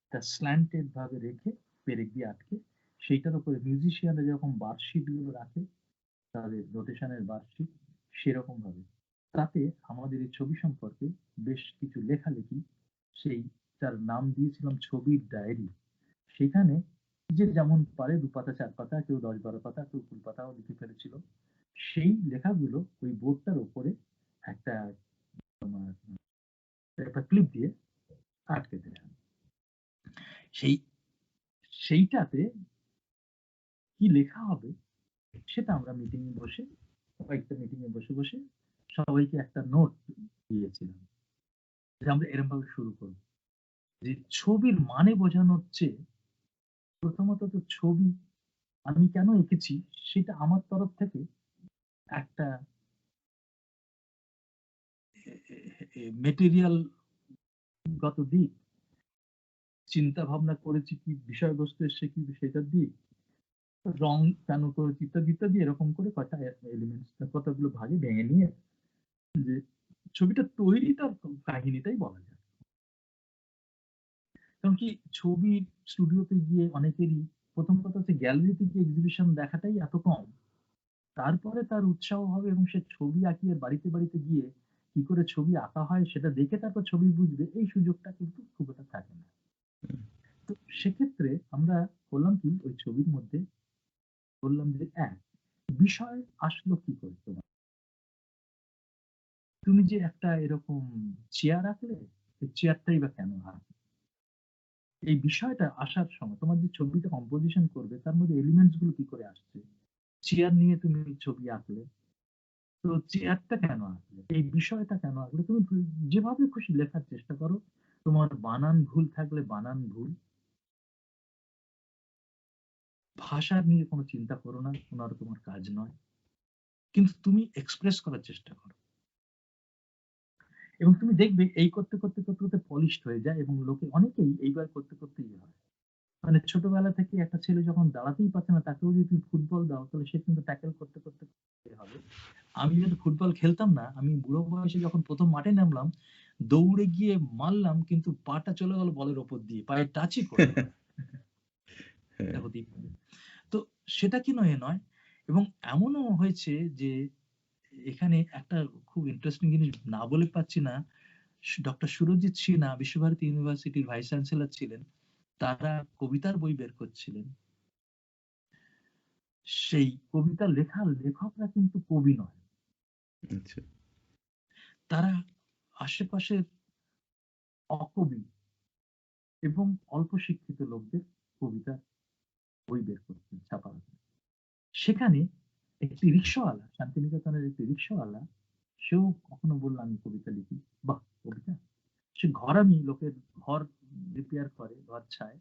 একটা স্ল্যান্টেড ভাবে রেখে পেরেক দিয়ে আটকে, সেইটার উপরে মিউজিশিয়ানরা যেরকম বার্কশিট গুলো রাখে, তাদের রোটেশনের বার্ষিক সেরকম ভাবে। তাতে আমাদের এই ছবি সম্পর্কে বেশ কিছু লেখালেখি, সেই তার নাম দিয়েছিলাম ছবির ডায়েরি। সেখানে যে যেমন পারে ২ পাতা ৪ পাতা, কেউ ১০-১২ পাতা, কেউ ২ পাতাও লিখে ফেলেছিল। সেই লেখাগুলো ওই বোর্ডটার উপরে একটা তোমার একটা ক্লিপ দিয়ে আটকে দেয়া। সেই সেইটাতে কি লেখা হবে সেটা আমরা মিটিং এ বসে, কয়েকটা মিটিং এ বসে সবাইকে একটা নোট দিয়েছিলাম যে আমরা এরকম ভাবে শুরু করব। যে ছবির মানে বোঝানোর চেয়ে প্রথমত তো ছবি আমি কেন এঁকেছি সেটা আমার তরফ থেকে একটা মেটেরিয়াল গত দিক, চিন্তা ভাবনা করেছি কি বিষয়বস্তু এসছে কি সেটার দিক, রং কেন করেছি ইত্যাদি ইত্যাদি, এরকম করে কয়টা এলিমেন্টস কতগুলো ভাগে ভেঙে নিয়ে যে ছবিটা তৈরিটার কাহিনীটাই বলা যায়। কারণ কি, ছবির স্টুডিওতে গিয়ে অনেকেরই প্রথম কথা হচ্ছে গ্যালারিতে গিয়ে এক্সিবিশন দেখাটাই এত কম। তারপরে তার উৎসাহ হবে এবং সে ছবি আঁকিয়ে বাড়িতে, বাড়িতে গিয়ে কি করে ছবি আঁকা হয় সেটা দেখে তারপর ছবি বুঝবে, এই সুযোগটা কিন্তু খুব একটা থাকে না। হুম, তো সেক্ষেত্রে আমরা করলাম কি, ওই ছবির মধ্যে বললাম যে বিষয় আসলো কি করে তোমার? তুমি যে একটা এরকম চেয়ার আঁকলে, এই চেয়ারটাই বা কেন আঁকলে? এই বিষয়টা আসার সময় তোমার যে ছবিটা কম্পোজিশন করবে তার মধ্যে এলিমেন্টস গুলো কি করে আসছে? চেয়ার নিয়ে তুমি ছবি আঁকলে, তো চেয়ারটা কেন আঁকলে? এই বিষয়টা কেন আঁকলে? তুমি যেভাবে খুশি লেখার চেষ্টা করো। তোমার বানান ভুল থাকলে বানান ভুল। ভাষা নিয়ে কোনো চিন্তা করো না, ওনারা তোমার কাজ নয়। কিন্তু তুমি এক্সপ্রেস করার চেষ্টা করো। এবং তুমি দেখবে এই করতে পলিশড হয়ে যায় এবং লোকে অনেকেই এইবার করতে ইয়ে হয়। মানে ছোটবেলা থেকে একটা ছেলে যখন দাঁড়াতেই পারছে না তাকেও যদি তুমি ফুটবল দাও তাহলে সে কিন্তু ট্যাকল করতে ইয়ে হবে। আমি কিন্তু ফুটবল খেলতাম না। আমি বুড়ো বয়সে যখন ১ম মাঠে নামলাম, দৌড়ে গিয়ে মারলাম কিন্তু পাটা চলে গেল বলের উপর দিয়ে। পায়ে টাচই করল না। হ্যাঁ, এটা হতেই পারে। তো সেটা কি নয়। এবং এমনও হয়েছে যে এখানে একটা খুব ইন্টারেস্টিং জিনিস না বলে পারছি না। ডক্টর সুরজিৎ সিনহা বিশ্বভারতী ইউনিভার্সিটির ভাইস চ্যান্সেলর ছিলেন, তারা কবিতার বই বের করছিলেন। সেই কবিতা লেখার লেখকরা কিন্তু কবি নয়, আচ্ছা। তারা আশেপাশের অকবি এবং অল্প শিক্ষিত লোকদের কবিতা বই বের করতেন ছাপার জন্য। সেখানে একটি রিক্সাওয়ালা, শান্তিনিকেতনের একটি রিক্সাওয়ালা, সেও কখনো বলল আমি কবিতা লিখি। বাহ, কবিতা! সে ঘরামি লোকের ঘর রিপেয়ার করে, ঘর ছায়,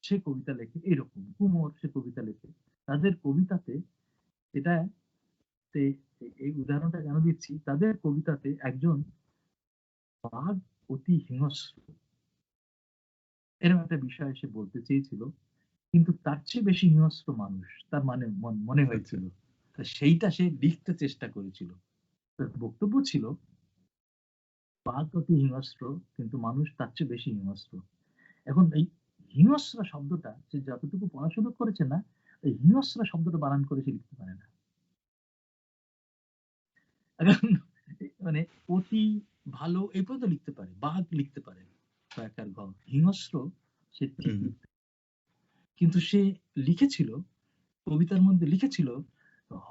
সে কবিতা লেখে। এরকম কুমোর, সে কবিতা লেখে। তাদের কবিতাতে এটা এই উদাহরণটা কেন দিচ্ছি, তাদের কবিতাতে একজন বাঘ অতি হিংস্র এরকম একটা বিষয় সে বলতে চেয়েছিল, কিন্তু তার চেয়ে বেশি হিংস্র মানুষ তার মানে মনে আচ্ছা। হয়েছিল। তা সেইটা সে লিখতে চেষ্টা করেছিল। তার বক্তব্য ছিল বাঘ অতি হিংস্র, কিন্তু মানুষ তার চেয়ে বেশি হিংস্র। এখন এই হিংস্র শব্দটা সে যতটুকু পড়াশোনা করেছে না, এই হিংস্র শব্দটা বানান করে সে লিখতে পারে না। এখন মানে অতি ভালো এই পর্যন্ত লিখতে পারে, বাঘ লিখতে পারে কয়েকটার ঘ, হিংস্র সে ঠিক হুম, লিখতে, কিন্তু সে লিখেছিল, কবিতার মধ্যে লিখেছিল হ,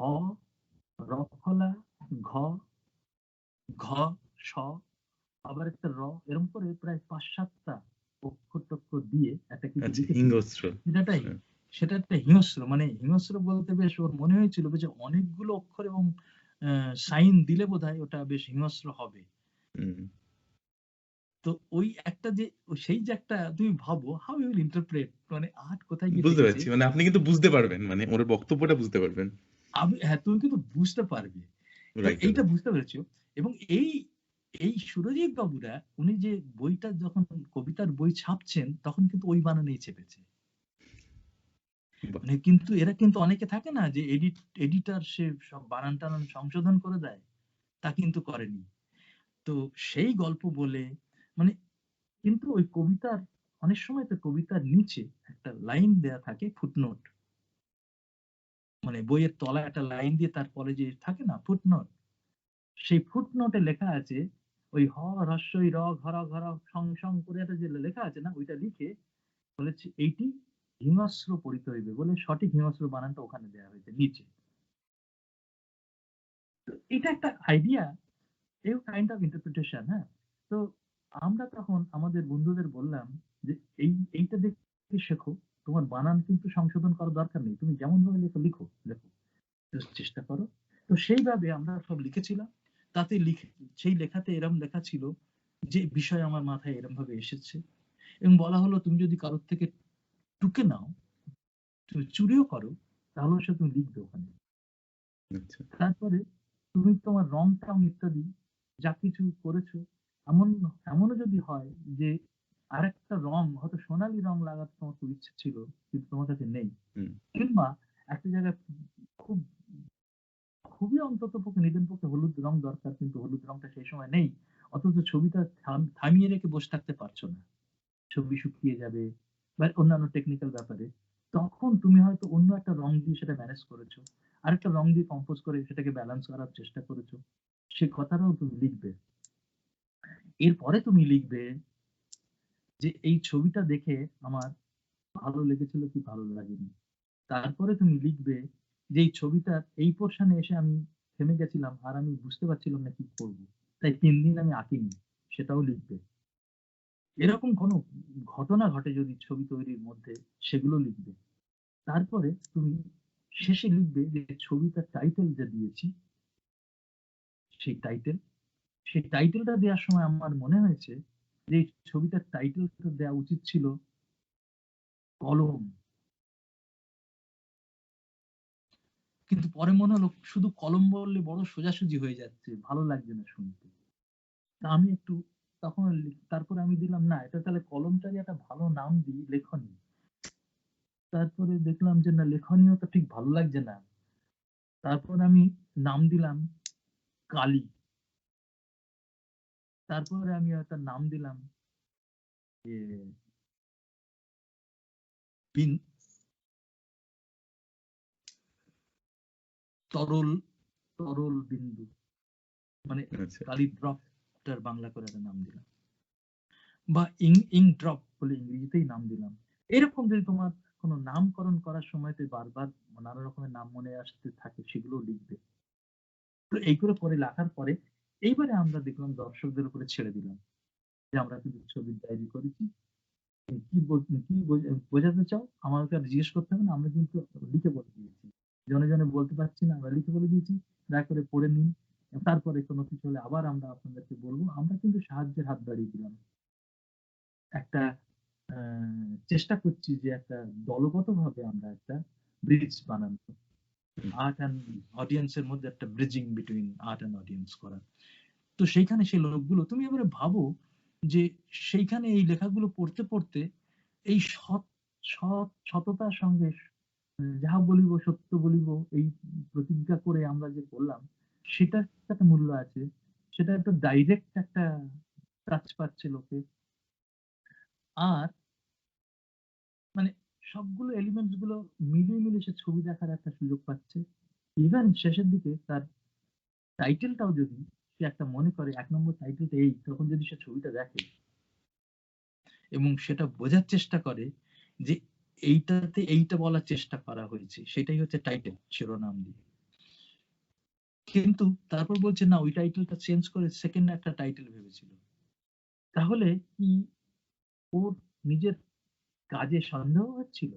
রফলা, ঘ, ঘ, স, আবার একটা র, এরকম করে প্রায় ৫-৭টা অক্ষর টক্ষর দিয়ে একটা কিছু আচ্ছা, লিখেছিল। হিংস্র। সেটাটাই হ্যাঁ। সেটা একটা হিংস্র, মানে হিংস্র বলতে বেশ ওর মনে হয়েছিল যে অনেকগুলো অক্ষর এবং সাইন দিলে বোধহয় ওটা বেশ হিংস্র হবে। হুম, তো ওই একটা যে সেই যে একটা তুমি ভাবো হাউ ইউ উইল ইন্টারপ্রেট, মানে আর্ট কোথায় গিয়ে বুঝতে ঠেকেছে। পারছি। মানে আপনি কিন্তু বুঝতে পারবেন। মানে ওর বক্তব্যটা বুঝতে পারবেন। হ্যাঁ, তুমি কিন্তু বুঝতে পারবে। তো রাইট এইটা দাদা। বুঝতে পেরেছো। এবং এই এই সুরজিৎ বাবুরা উনি যে বইটা যখন কবিতার বই ছাপছেন তখন কিন্তু ওই বানানেই চেপেছে। বাহ! মানে কিন্তু এরা কিন্তু অনেকে থাকে না যে এডিটর সে সব বানান টানান সংশোধন করে দেয়, তা কিন্তু করেনি। তো সেই গল্প বলে মানে, কিন্তু ওই কবিতার অনেক সময় তো কবিতার নিচে একটা লাইন দেয়া থাকে ফুটনোট, মানে বইয়ের তলায় একটা লাইন দিয়ে তারপরে যে থাকে না ফুটনোট, সেই ফুটনোটে লেখা আছে ওই হ হ্রস্বই র ঘর ঘর সং সং করে একটা যে লেখা আছে না, ওইটা লিখে বলেছে এইটি হিংস্র পড়িতে হইবে বলে সঠিক হিংস্র বানানটা ওখানে দেওয়া হয়েছে নিচে। তো এটা একটা আইডিয়া, এও কাইন্ড অফ ইন্টারপ্রিটেশন। হ্যাঁ, তো আমরা তখন আমাদের বন্ধুদের বললাম যে এইটা দেখে শেখো, তোমার বানান কিন্তু সংশোধন করার দরকার নেই, তুমি যেমন ভাবে লেখো লিখো লেখো, জাস্ট চেষ্টা করো। তো সেইভাবে আমরা সব লিখেছিলাম। তাতে সেই লেখাতে এরম লেখা ছিল যে বিষয় আমার মাথায় এরম ভাবে এসেছে, এবং বলা হলো তুমি যদি কারোর থেকে টুকে নাও, তুমি চুরিও করো, তাহলে সে তুমি লিখবে ওখানে। আচ্ছা। তারপরে তুমি তোমার রং টং ইত্যাদি যা কিছু করেছো, এমন এমনও যদি হয় যে আরেকটা রং, হয়তো সোনালী রং লাগাতে তোমার খুব ইচ্ছে ছিল কিন্তু তোমার কাছে নেই, হুম, কিংবা একটা জায়গায় খুব খুবই অন্তত পক্ষে নিজের পক্ষে হলুদ রং দরকার, কিন্তু হলুদ রংটা সেই সময় নেই, অথচ ছবিটা থামিয়ে রেখে বসে থাকতে পারছো না, ছবি শুকিয়ে যাবে বা অন্যান্য টেকনিক্যাল ব্যাপারে, তখন তুমি হয়তো অন্য একটা রং দিয়ে সেটা ম্যানেজ করেছো, আরেকটা রং দিয়ে কম্পোজ করে সেটাকে ব্যালেন্স করার চেষ্টা করেছো, সে কথাটাও তুমি লিখবে। এরপরে তুমি লিখবে যে এই ছবিটা দেখে আমার ভালো লেগেছিল কি ভালো লাগেনি। তারপরে তুমি লিখবে যে এই ছবিটার এই পোর্শনে এসে আমি থেমে গেছিলাম আর আমি বুঝতে পারছিলাম না কি করব, তাই ৩ দিন আমি আঁকিনি, সেটাও লিখবে। এরকম কোনো ঘটনা ঘটে যদি ছবি তৈরির মধ্যে, সেগুলো লিখবে। তারপরে তুমি শেষে লিখবে যে ছবিটার টাইটেল যা দিয়েছি, সেই টাইটেল, সেই টাইটেলটা দেওয়ার সময় আমার মনে হয়েছে যে এই ছবিটার টাইটেলটা দেওয়া উচিত ছিল কলম, কিন্তু পরে মনে হলো শুধু কলম বললে বড় সোজাসুজি হয়ে যাচ্ছে, ভালো লাগছে না শুনতে। তা আমি একটু তখন তারপরে আমি দিলাম না, এটা তাহলে কলমটারই একটা ভালো নাম দিই, লেখনী। তারপরে দেখলাম যে না, লেখনীও তো ঠিক ভালো লাগছে না। তারপর আমি নাম দিলাম কালি। তারপরে আমি একটা নাম দিলাম যে বিন তরল তরল বিন্দু, মানে আচ্ছা। কালি ড্রপ, চ্যাপ্টার বাংলা করে একটা নাম দিলাম, বা ড্রপ বলে ইংরেজিতেই নাম দিলাম। এরকম যদি তোমার কোনো নামকরণ করার সময়তে বারবার নানা রকমের নাম মনে আসতে থাকে, সেগুলো লিখবে। তো এই করে পরে লেখার পরে এইবারে আমরা দেখলাম দর্শকদের উপরে ছেড়ে দিলাম যে আমরা কিন্তু ছবির ডায়েরি করেছি, বোঝাতে চাও আমাকে আর জিজ্ঞেস করতে হবে না, আমরা কিন্তু লিখে বলে দিয়েছি। জনে জনে বলতে পারছি না, আমরা লিখে বলে দিয়েছি, দয়া করে পড়ে নিন। তারপরে কোনো কিছু হলে আবার আমরা আপনাদেরকে বলবো। আমরা কিন্তু সাহায্যের হাত বাড়িয়ে দিলাম। একটা চেষ্টা করছি যে একটা দলগতভাবে আমরা একটা ব্রিজ বানানো, আর্ট অ্যান্ড অডিয়েন্স এর মধ্যে একটা bridging between art and audience করা। তো সেইখানে সেই লোকগুলো, তুমি এবারে ভাবো যে সেইখানে এই লেখাগুলো পড়তে পড়তে এই সততার সঙ্গে যাহা বলিব সত্য বলিব এই প্রতিজ্ঞা করে আমরা যে করলাম, সেটার একটা মূল্য আছে। সেটা একটা ডাইরেক্ট একটা টাচ পাচ্ছে লোকে। আর মানে সবগুলো এলিমেন্টস গুলো মিলিয়ে মিলিয়ে সে ছবি দেখার একটা সুযোগ পাচ্ছে। ইভেন শেষের দিকে তার টাইটেলটাও যদি সে একটা মনে করে ১ নম্বর টাইটেলটা এই, তখন যদি সে ছবিটা দেখে এবং সেটা বোঝার চেষ্টা করে যে এইটাতে এইটা বলার চেষ্টা করা হয়েছে, সেটাই হচ্ছে টাইটেল, শিরোনাম দিয়ে। কিন্তু তারপর বলছে না, ওই টাইটেলটা চেঞ্জ করে সেকেন্ড একটা টাইটেল ভেবেছিল। তাহলে কি ওর নিজের কাজে সন্দেহ হচ্ছিল?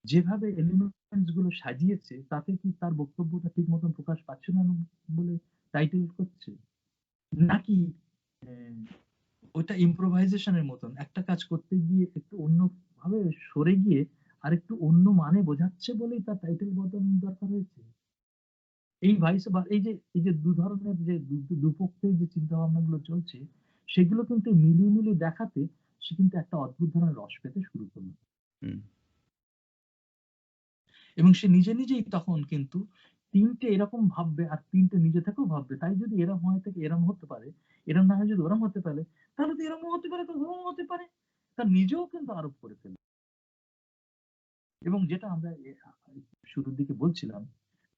যেভাবে এলিমেন্টস গুলো সাজিয়েছে তাতে কি তার বক্তব্যটা ঠিক মতন প্রকাশ পাচ্ছে না বলে টাইটেল করছে? নাকি ওইটা ইম্প্রোভাইজেশনের মতন একটা কাজ করতে গিয়ে একটু অন্য ভাবে সরে গিয়ে আর একটু অন্য মানে বোঝাচ্ছে বলেই তার টাইটেল বদল দরকার হয়েছে? এই ভাইস বা এই যে দু ধরনের যে দুপক্ষের যে চিন্তা ভাবনা গুলো চলছে, সেগুলো কিন্তু মিলিয়ে মিলিয়ে দেখাতে সে কিন্তু একটা অদ্ভুত ধরনের রস পেতে শুরু করলো। এবং সে নিজে নিজেই তখন কিন্তু ৩টে এরকম ভাববে আর ৩টে নিজে থেকেও ভাববে, তাই যদি এরম হয় থেকে এরম হতে পারে, এরম না হয় যদি ওরম হতে পারে, তাহলে তো এরমও হতে পারে, তো ওরম হতে পারে। তার নিজেও কিন্তু আরোপ করে ফেলবে। এবং যেটা আমরা শুরুর দিকে বলছিলাম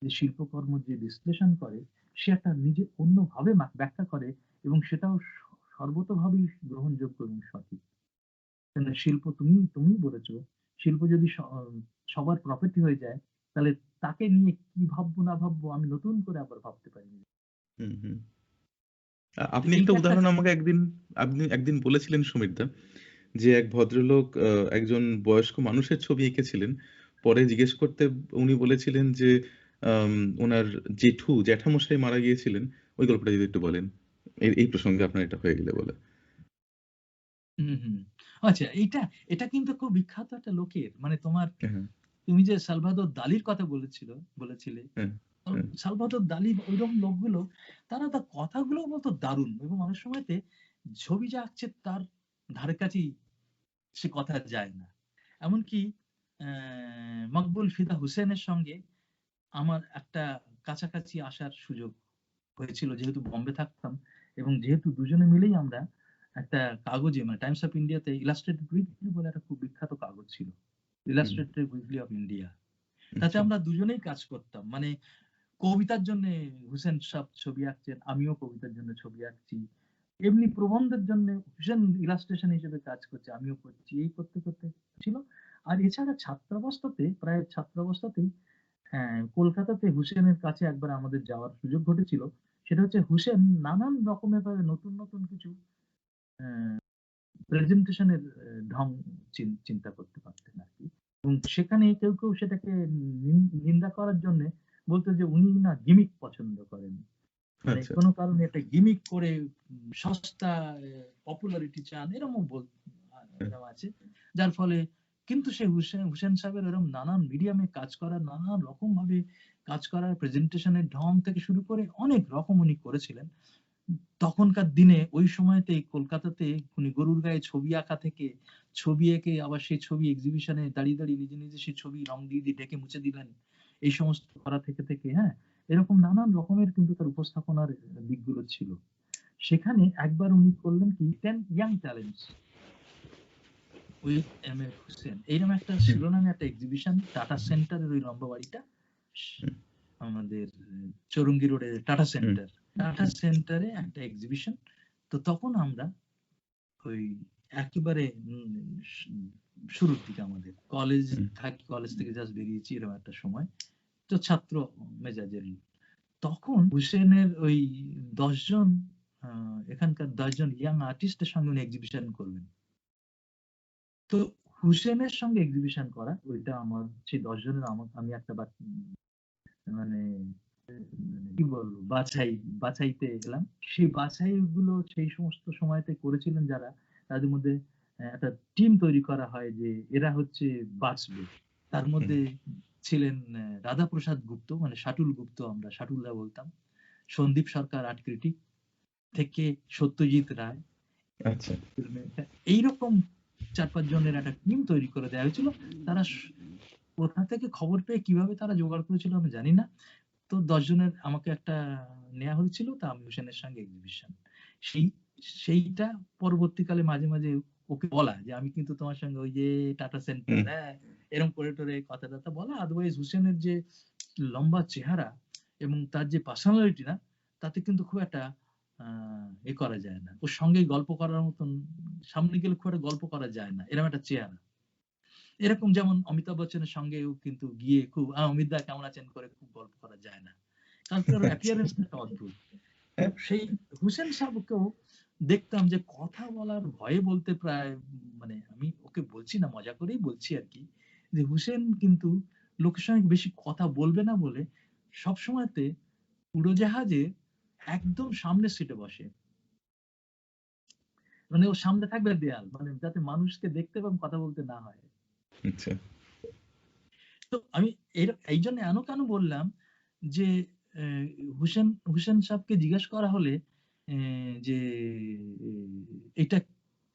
যে শিল্পকর্ম যে বিশ্লেষণ করে, সে একটা নিজে অন্যভাবে ব্যাখ্যা করে এবং সেটাও সর্বতোভাবেই গ্রহণযোগ্য এবং সঠিক। কেন শিল্প তুমি বলেছো, শিল্প যদি সবার প্রপার্টি হয়ে যায়, তাহলে তাকে নিয়ে কি ভাববো না ভাববো আমি নতুন করে আবার ভাবতে পারি। আপনি একটা উদাহরণ আমাকে আপনি একদিন বলেছিলেন সমীরদা, যে এক ভদ্রলোক একজন বয়স্ক মানুষের ছবি এঁকেছিলেন। পরে জিজ্ঞেস করতে উনি বলেছিলেন যে ওনার জ্যাঠামশাই মারা গিয়েছিলেন। ওই গল্পটা যদি একটু বলেন। এই প্রসঙ্গে আপনার এটা হয়ে গেলে বলে। আচ্ছা, এটা কিন্তু খুব বিখ্যাত একটা লোকের, মানে তোমার তুমি যে সালভাদর দালির কথা বলেছিলে, সালভাদর দালি ওইরকম লোকগুলো, তারা তার কথাগুলো বলতো দারুণ, এবং অনেক সময়তে ছবি যা আঁকছে তার ধারে কাছেই সে কথা যায় না। এমনকি মকবুল ফিদা হুসেনের সঙ্গে আমার একটা কাছাকাছি আসার সুযোগ হয়েছিল, যেহেতু বম্বে থাকতাম এবং যেহেতু দুজনে মিলেই আমরা একটা কাগজে, মানে টাইমস অফ ইন্ডিয়াতে ইলাস্ট্রেটেড উইকলি বলে একটা খুব বিখ্যাত কাগজ ছিল, ইলাস্ট্রেটেড উইকলি অফ ইন্ডিয়া। তাতে আমরা দুজনেই কাজ করতাম। মানে কবিতার জন্য হুসেন সাহেব ছবি আঁকছেন, আমিও কবিতার জন্য ছবি আঁকছি, এমনি প্রবন্ধের জন্য হুসেন ইলাস্ট্রেশন হিসেবে কাজ করছে, আমিও করছি, এই করতে করতে ছিল। আর এছাড়া ছাত্রাবস্থাতেই কলকাতাতে হুসেনের কাছে একবার আমাদের যাওয়ার সুযোগ ঘটেছিল। সেটা হচ্ছে হুসেন নানান রকমের ভাবে নতুন নতুন কিছু প্রেজেন্টেশনের ঢং চিন্তা করতে পারতেন আর কি। এবং সেখানে কেউ কেউ সেটাকে নিন্দা করার জন্য বলতো যে উনি না গিমিক পছন্দ করেন, মানে কোনো কারণে একটা গিমিক করে সস্তা পপুলারিটি চান, এরকম আছে। যার ফলে কিন্তু সে হুসেন সাহেবের এরকম নানান মিডিয়ামে কাজ করার, নানান রকম ভাবে কাজ করার, প্রেজেন্টেশনের ঢং থেকে শুরু করে অনেক রকম উনি করেছিলেন। তখনকার দিনে ওই সময়তেই কলকাতাতে উনি গরুর গায়ে ছবি আঁকা থেকে ছবি এঁকে আবার সেই ছবি এক্সিবিশনে দাঁড়িয়ে দাঁড়িয়ে নিজে নিজে সেই ছবি রং দিয়ে ঢেকে মুছে দিলেন, এই সমস্ত করা থেকে এরকম নানান রকমের কিন্তু তার উপস্থাপনার দিকগুলো ছিল। সেখানে একবার উনি করলেন কি 10 young talents with M A Hussain, এইরকম একটা শিরোনামে একটা এক্সিবিশন টাটা সেন্টারের ওই লম্বা বাড়িটা, আমাদের চৌরঙ্গি রোডে টাটা সেন্টার, টাটা সেন্টারে একটা এক্সিবিশন। তো তখন আমরা ওই একেবারে শুরুর দিকে আমাদের কলেজ হুম, থাকি, কলেজ থেকে জাস্ট বেরিয়েছি এরকম একটা সময়। তো ছাত্র মেজাজের। তখন হুসেনের ওই ১০ জন এখানকার ১০ জন ইয়াং আর্টিস্টের সঙ্গে উনি এক্সিবিশন করবেন। তো হুসেনের সঙ্গে এক্সিবিশন করা ওইটা আমার সেই ১০ জনের আমি একটা মানে কি বলবো বাছাইতে গেলাম। সেই বাছাইগুলো সেই সমস্ত সময়তে করেছিলেন যারা, তাদের মধ্যে একটা টিম তৈরি করা হয় যে এরা হচ্ছে বাছবে। তার হুম, মধ্যে ছিলেন রাধাপ্রসাদ গুপ্ত, মানে শাটুল গুপ্ত, আমরা শাটুলদা বলতাম। সন্দীপ সরকার আর্ট ক্রিটিক থেকে সত্যজিৎ রায়, আচ্ছা, এইরকম ৪-৫ জনের একটা টিম তৈরি করে দেওয়া হয়েছিল। তারা কোথা থেকে খবর পেয়ে কিভাবে তারা জোগাড় করেছিল আমি জানি না। তো ১০ জনের আমাকে একটা নেয়া হয়েছিল। তা আমি হোসেনের সঙ্গে এক্সিবিশন। সেই সেইটা পরবর্তীকালে মাঝে, মাঝে ওকে বলা যে, "আমি কিন্তু তোমার সঙ্গে ওই যে টাটা সেন্টার, হুম, হ্যাঁ?" এরকম করে কথা-টথা বলা। আদারওয়াইজ হোসেনের যে লম্বা চেহারা এবং তার যে পার্সোনালিটি না, তাতে কিন্তু খুব একটা আ করা যায় না। ওর সঙ্গে গল্প করার মতন, সামনে গেলে খুব একটা গল্প করা যায় না। এরকম একটা চেহারা। এরকম যেমন অমিতাভ বচ্চনের সঙ্গেও কিন্তু গিয়ে খুব অমিত দা কেমন আছেন করে খুব গল্প করা যায় না। কারণ কি ওর আচ্ছা, অ্যাপিয়ারেন্স একটা অদ্ভুত। তো সেই হুসেন সাহেবকেও দেখতাম যে কথা বলার ভয়ে বলতে প্রায় মানে আমি ওকে বলছি না, মজা করেই বলছি আরকি। যে হুসেন কিন্তু লোকের সঙ্গে বেশি কথা বলবে না বলে সবসময়তে উড়োজাহাজে একদম সামনের সিটে বসে। মানে ওর সামনে থাকবে দেয়াল। মানে যাতে মানুষকে দেখতে এবং কথা বলতে না হয়। আচ্ছা, তো আমি এইজন্য কেন বললাম যে হুসেন সাহেবকে জিজ্ঞেস করা হলে যে এ এটা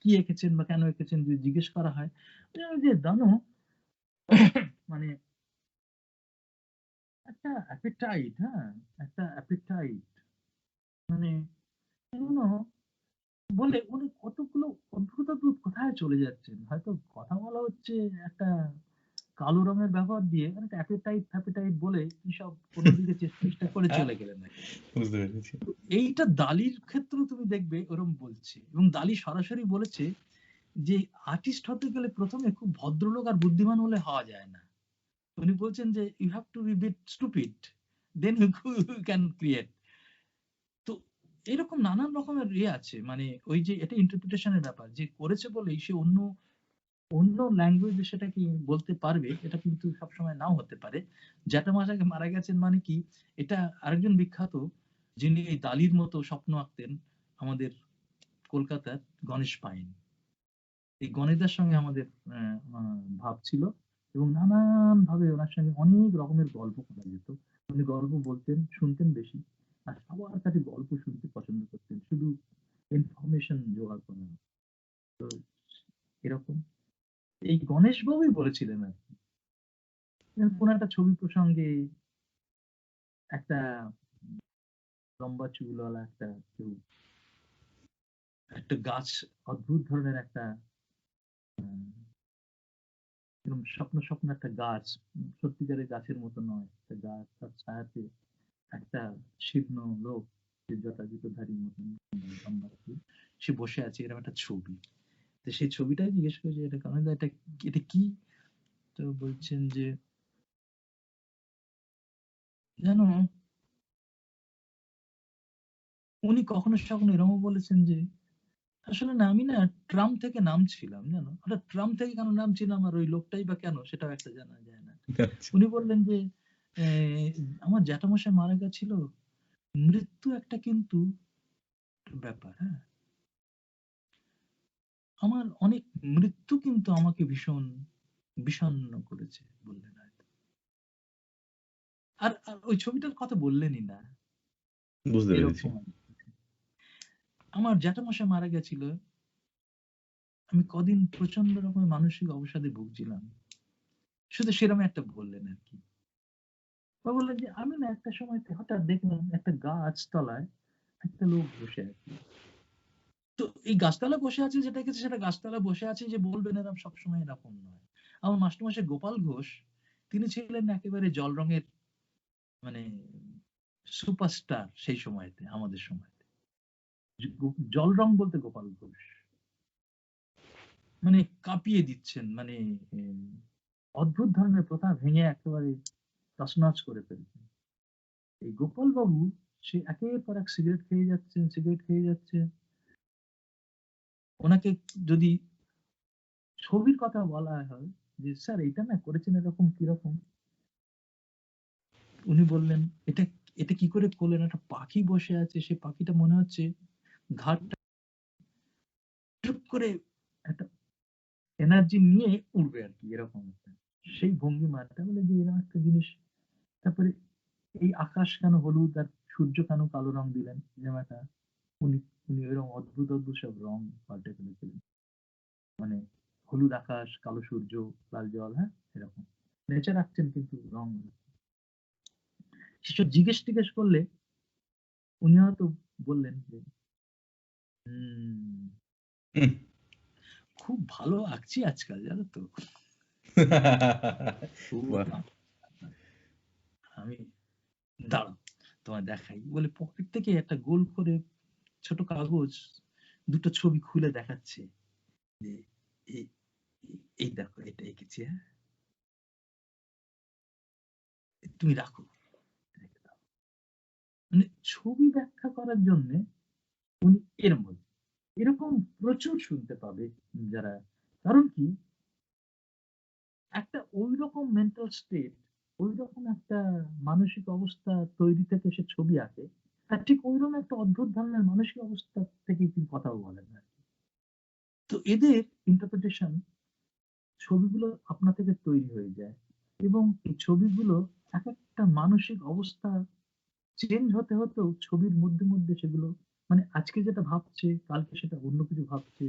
কি এঁকেছেন বা কেন এঁকেছেন যদি জিজ্ঞেস করা হয়, যে জানো মানে একটা অ্যাপেটাইট, হ্যাঁ? একটা অ্যাপেটাইট মানে এগুলো বলে উনি কতগুলো অদ্ভুত, অদ্ভুত কোথায় চলে যাচ্ছেন। হয়তো কথা বলা হচ্ছে একটা কালো রঙের ব্যবহার দিয়ে অনেক অ্যাপেটাইট বলে কি সব কোন দিকে চেষ্টা করে চলে গেলেন নাকি। বুঝতে পেরেছি। এইটা দালির ক্ষেত্রেও তুমি দেখবে ওরকম বলছে এবং দালি সরাসরি বলেছে যে আর্টিস্ট হতে গেলে প্রথমে খুব ভদ্রলোক আর বুদ্ধিমান হলে হওয়া যায় না। উনি বলছেন যে you have to be bit stupid then you can create. তো এরকম নানান রকমের আছে, মানে ওই যে এটা ইন্টারপ্রিটেশন এর ব্যাপার, যে করেছে বলেই সে অন্য অন্য ল্যাঙ্গুয়েজে সেটা কি বলতে পারবে, এটা কিন্তু সবসময় নাও হতে পারে। জ্যাঠামশাই মারা গেছেন মানে কি, এটা আরেকজন বিখ্যাত যিনি এই দালির মতো স্বপ্ন আঁকতেন, আমাদের কলকাতার গণেশ পাইন। এই গণেশদার সঙ্গে আমাদের ভাব ছিল এবং নানানভাবে ওনার সঙ্গে অনেক রকমের গল্প করা যেত। উনি গল্প বলতেন, শুনতেন বেশি। আর সবার কাছে গল্প শুনতে পছন্দ করতেন। শুধু ইনফরমেশন জোগাড় করা না। তো এরকম এই গণেশবাবুই বলেছিলেন আরকি। কোন একটা ছবি প্রসঙ্গে একটা লম্বা চুলওয়ালা একটা কেউ, একটা গাছ, অদ্ভুত ধরনের একটা আহ, এরকম স্বপ্ন একটা গাছ, সত্যিকারের গাছের মতো নয়, একটা গাছ তার ছায়াতে একটা শীর্ণ লোক, যে জটা জুতোধারীর মতন লম্বা চুল, সে বসে আছে, এরকম একটা ছবি। তো সেই ছবিটাই জিজ্ঞেস করেছে এটা কারণ এটা কি, তো বলছেন যে জানো, উনি কখনো কখনো এরকমও বলেছেন যে আসলে না আমি না ট্রাম থেকে নামছিলাম জানো, হঠাৎ ট্রাম থেকে কেন নামছিলাম আর ওই লোকটাই বা কেন সেটাও একটা জানা যায় না। আচ্ছা, উনি বললেন যে আমার জ্যাঠামশাই মারা গেছিল, মৃত্যু একটা কিন্তু ব্যাপার, হ্যাঁ? আমার অনেক মৃত্যু কিন্তু আমাকে ভীষণ বিষণ্ণ করেছে বললেন হয়তো। আর ওই ছবিটার কথা বললেনই না। বুঝতে পেরেছি। এরকম আমার জ্যাঠামশাই মারা গেছিল। আমি কদিন প্রচন্ড রকমের মানসিক অবসাদে ভুগছিলাম। শুধু সেরকম একটা বললেন আরকি। ও বললেন যে আমি না একটা সময়তে হঠাৎ দেখলাম একটা গাছতলায় একটা লোক বসে আছে। তো এই গাছতলায় বসে আছে যেটা দেখেছি সেটা গাছতলায় বসে আছে যে বলবেন এরকম সবসময় এরকম নয়। আমার মাস্টারমশাই গোপাল ঘোষ তিনি ছিলেন একেবারে জল রঙের, মানে সুপারস্টার সেই সময়তে, আমাদের সময়তে। জলরং বলতে গোপাল ঘোষ। মানে কাঁপিয়ে দিচ্ছেন, মানে অদ্ভুত ধরনের প্রথা ভেঙে একেবারে তছনছ করে ফেলছেন। এই গোপাল বাবু সে একের পর এক সিগারেট খেয়ে যাচ্ছেন, সিগারেট খেয়ে যাচ্ছেন। ওনাকে যদি ছবির কথা বলা হয় যে স্যার এটা না করেছেন এরকম কিরকম, উনি বললেন এটা এটা কি করে করলেন, একটা পাখি বসে আছে, সে পাখিটা মনে হচ্ছে ঘাটটা টুক করে একটা এনার্জি নিয়ে উড়বে আর কি, এরকম একটা সেই ভঙ্গিমাটা, বলে যে এরকম একটা জিনিস। তারপরে এই আকাশ কেন হলুদ আর সূর্য কেন কালো রং দিলেন, যেমন একটা উনি উনি এরকম অদ্ভুত অদ্ভুত সব রং পাল্টে ফেলেছিলেন। মানে হলুদ আকাশ, কালো সূর্য, লাল জল, হ্যাঁ এরকম নেচার আঁকছেন কিন্তু রং। সেসব জিজ্ঞেস টিজ্ঞেস করলে উনি হয়তো বললেন যে "হুম, হুম। খুব ভালো আঁকছি আজকাল, জানো তো, খুব বাহ! আমি দাঁড়াও তোমায় দেখাই", বলে পকেট থেকে একটা গোল করে ছোট কাগজ দুটো ছবি খুলে দেখাচ্ছে যে এই এই দেখো এটা এঁকেছি, হ্যাঁ তুমি রাখো, রেখে দাও। মানে ছবি ব্যাখ্যা করার জন্য উনি এর মধ্যে এরকম প্রচুর শুনতে পাবে যারা, কারণ কি একটা ওইরকম মেন্টাল স্টেট, ওইরকম একটা মানসিক অবস্থা তৈরি থেকে সে ছবি আঁকে, আর ঠিক ওইরকম একটা অদ্ভুত ধরনের মানসিক অবস্থা থেকে তিনি কথাও বলেন না। তো এদের ইন্টারপ্রিটেশন ছবিগুলো আপনা থেকে তৈরি হয়ে যায়, এবং এই ছবিগুলো এক একটা মানসিক অবস্থা চেঞ্জ হতে হতেও ছবির মধ্যে মধ্যে সেগুলো, মানে আজকে যেটা ভাবছে কালকে সেটা অন্য কিছু ভাবছে।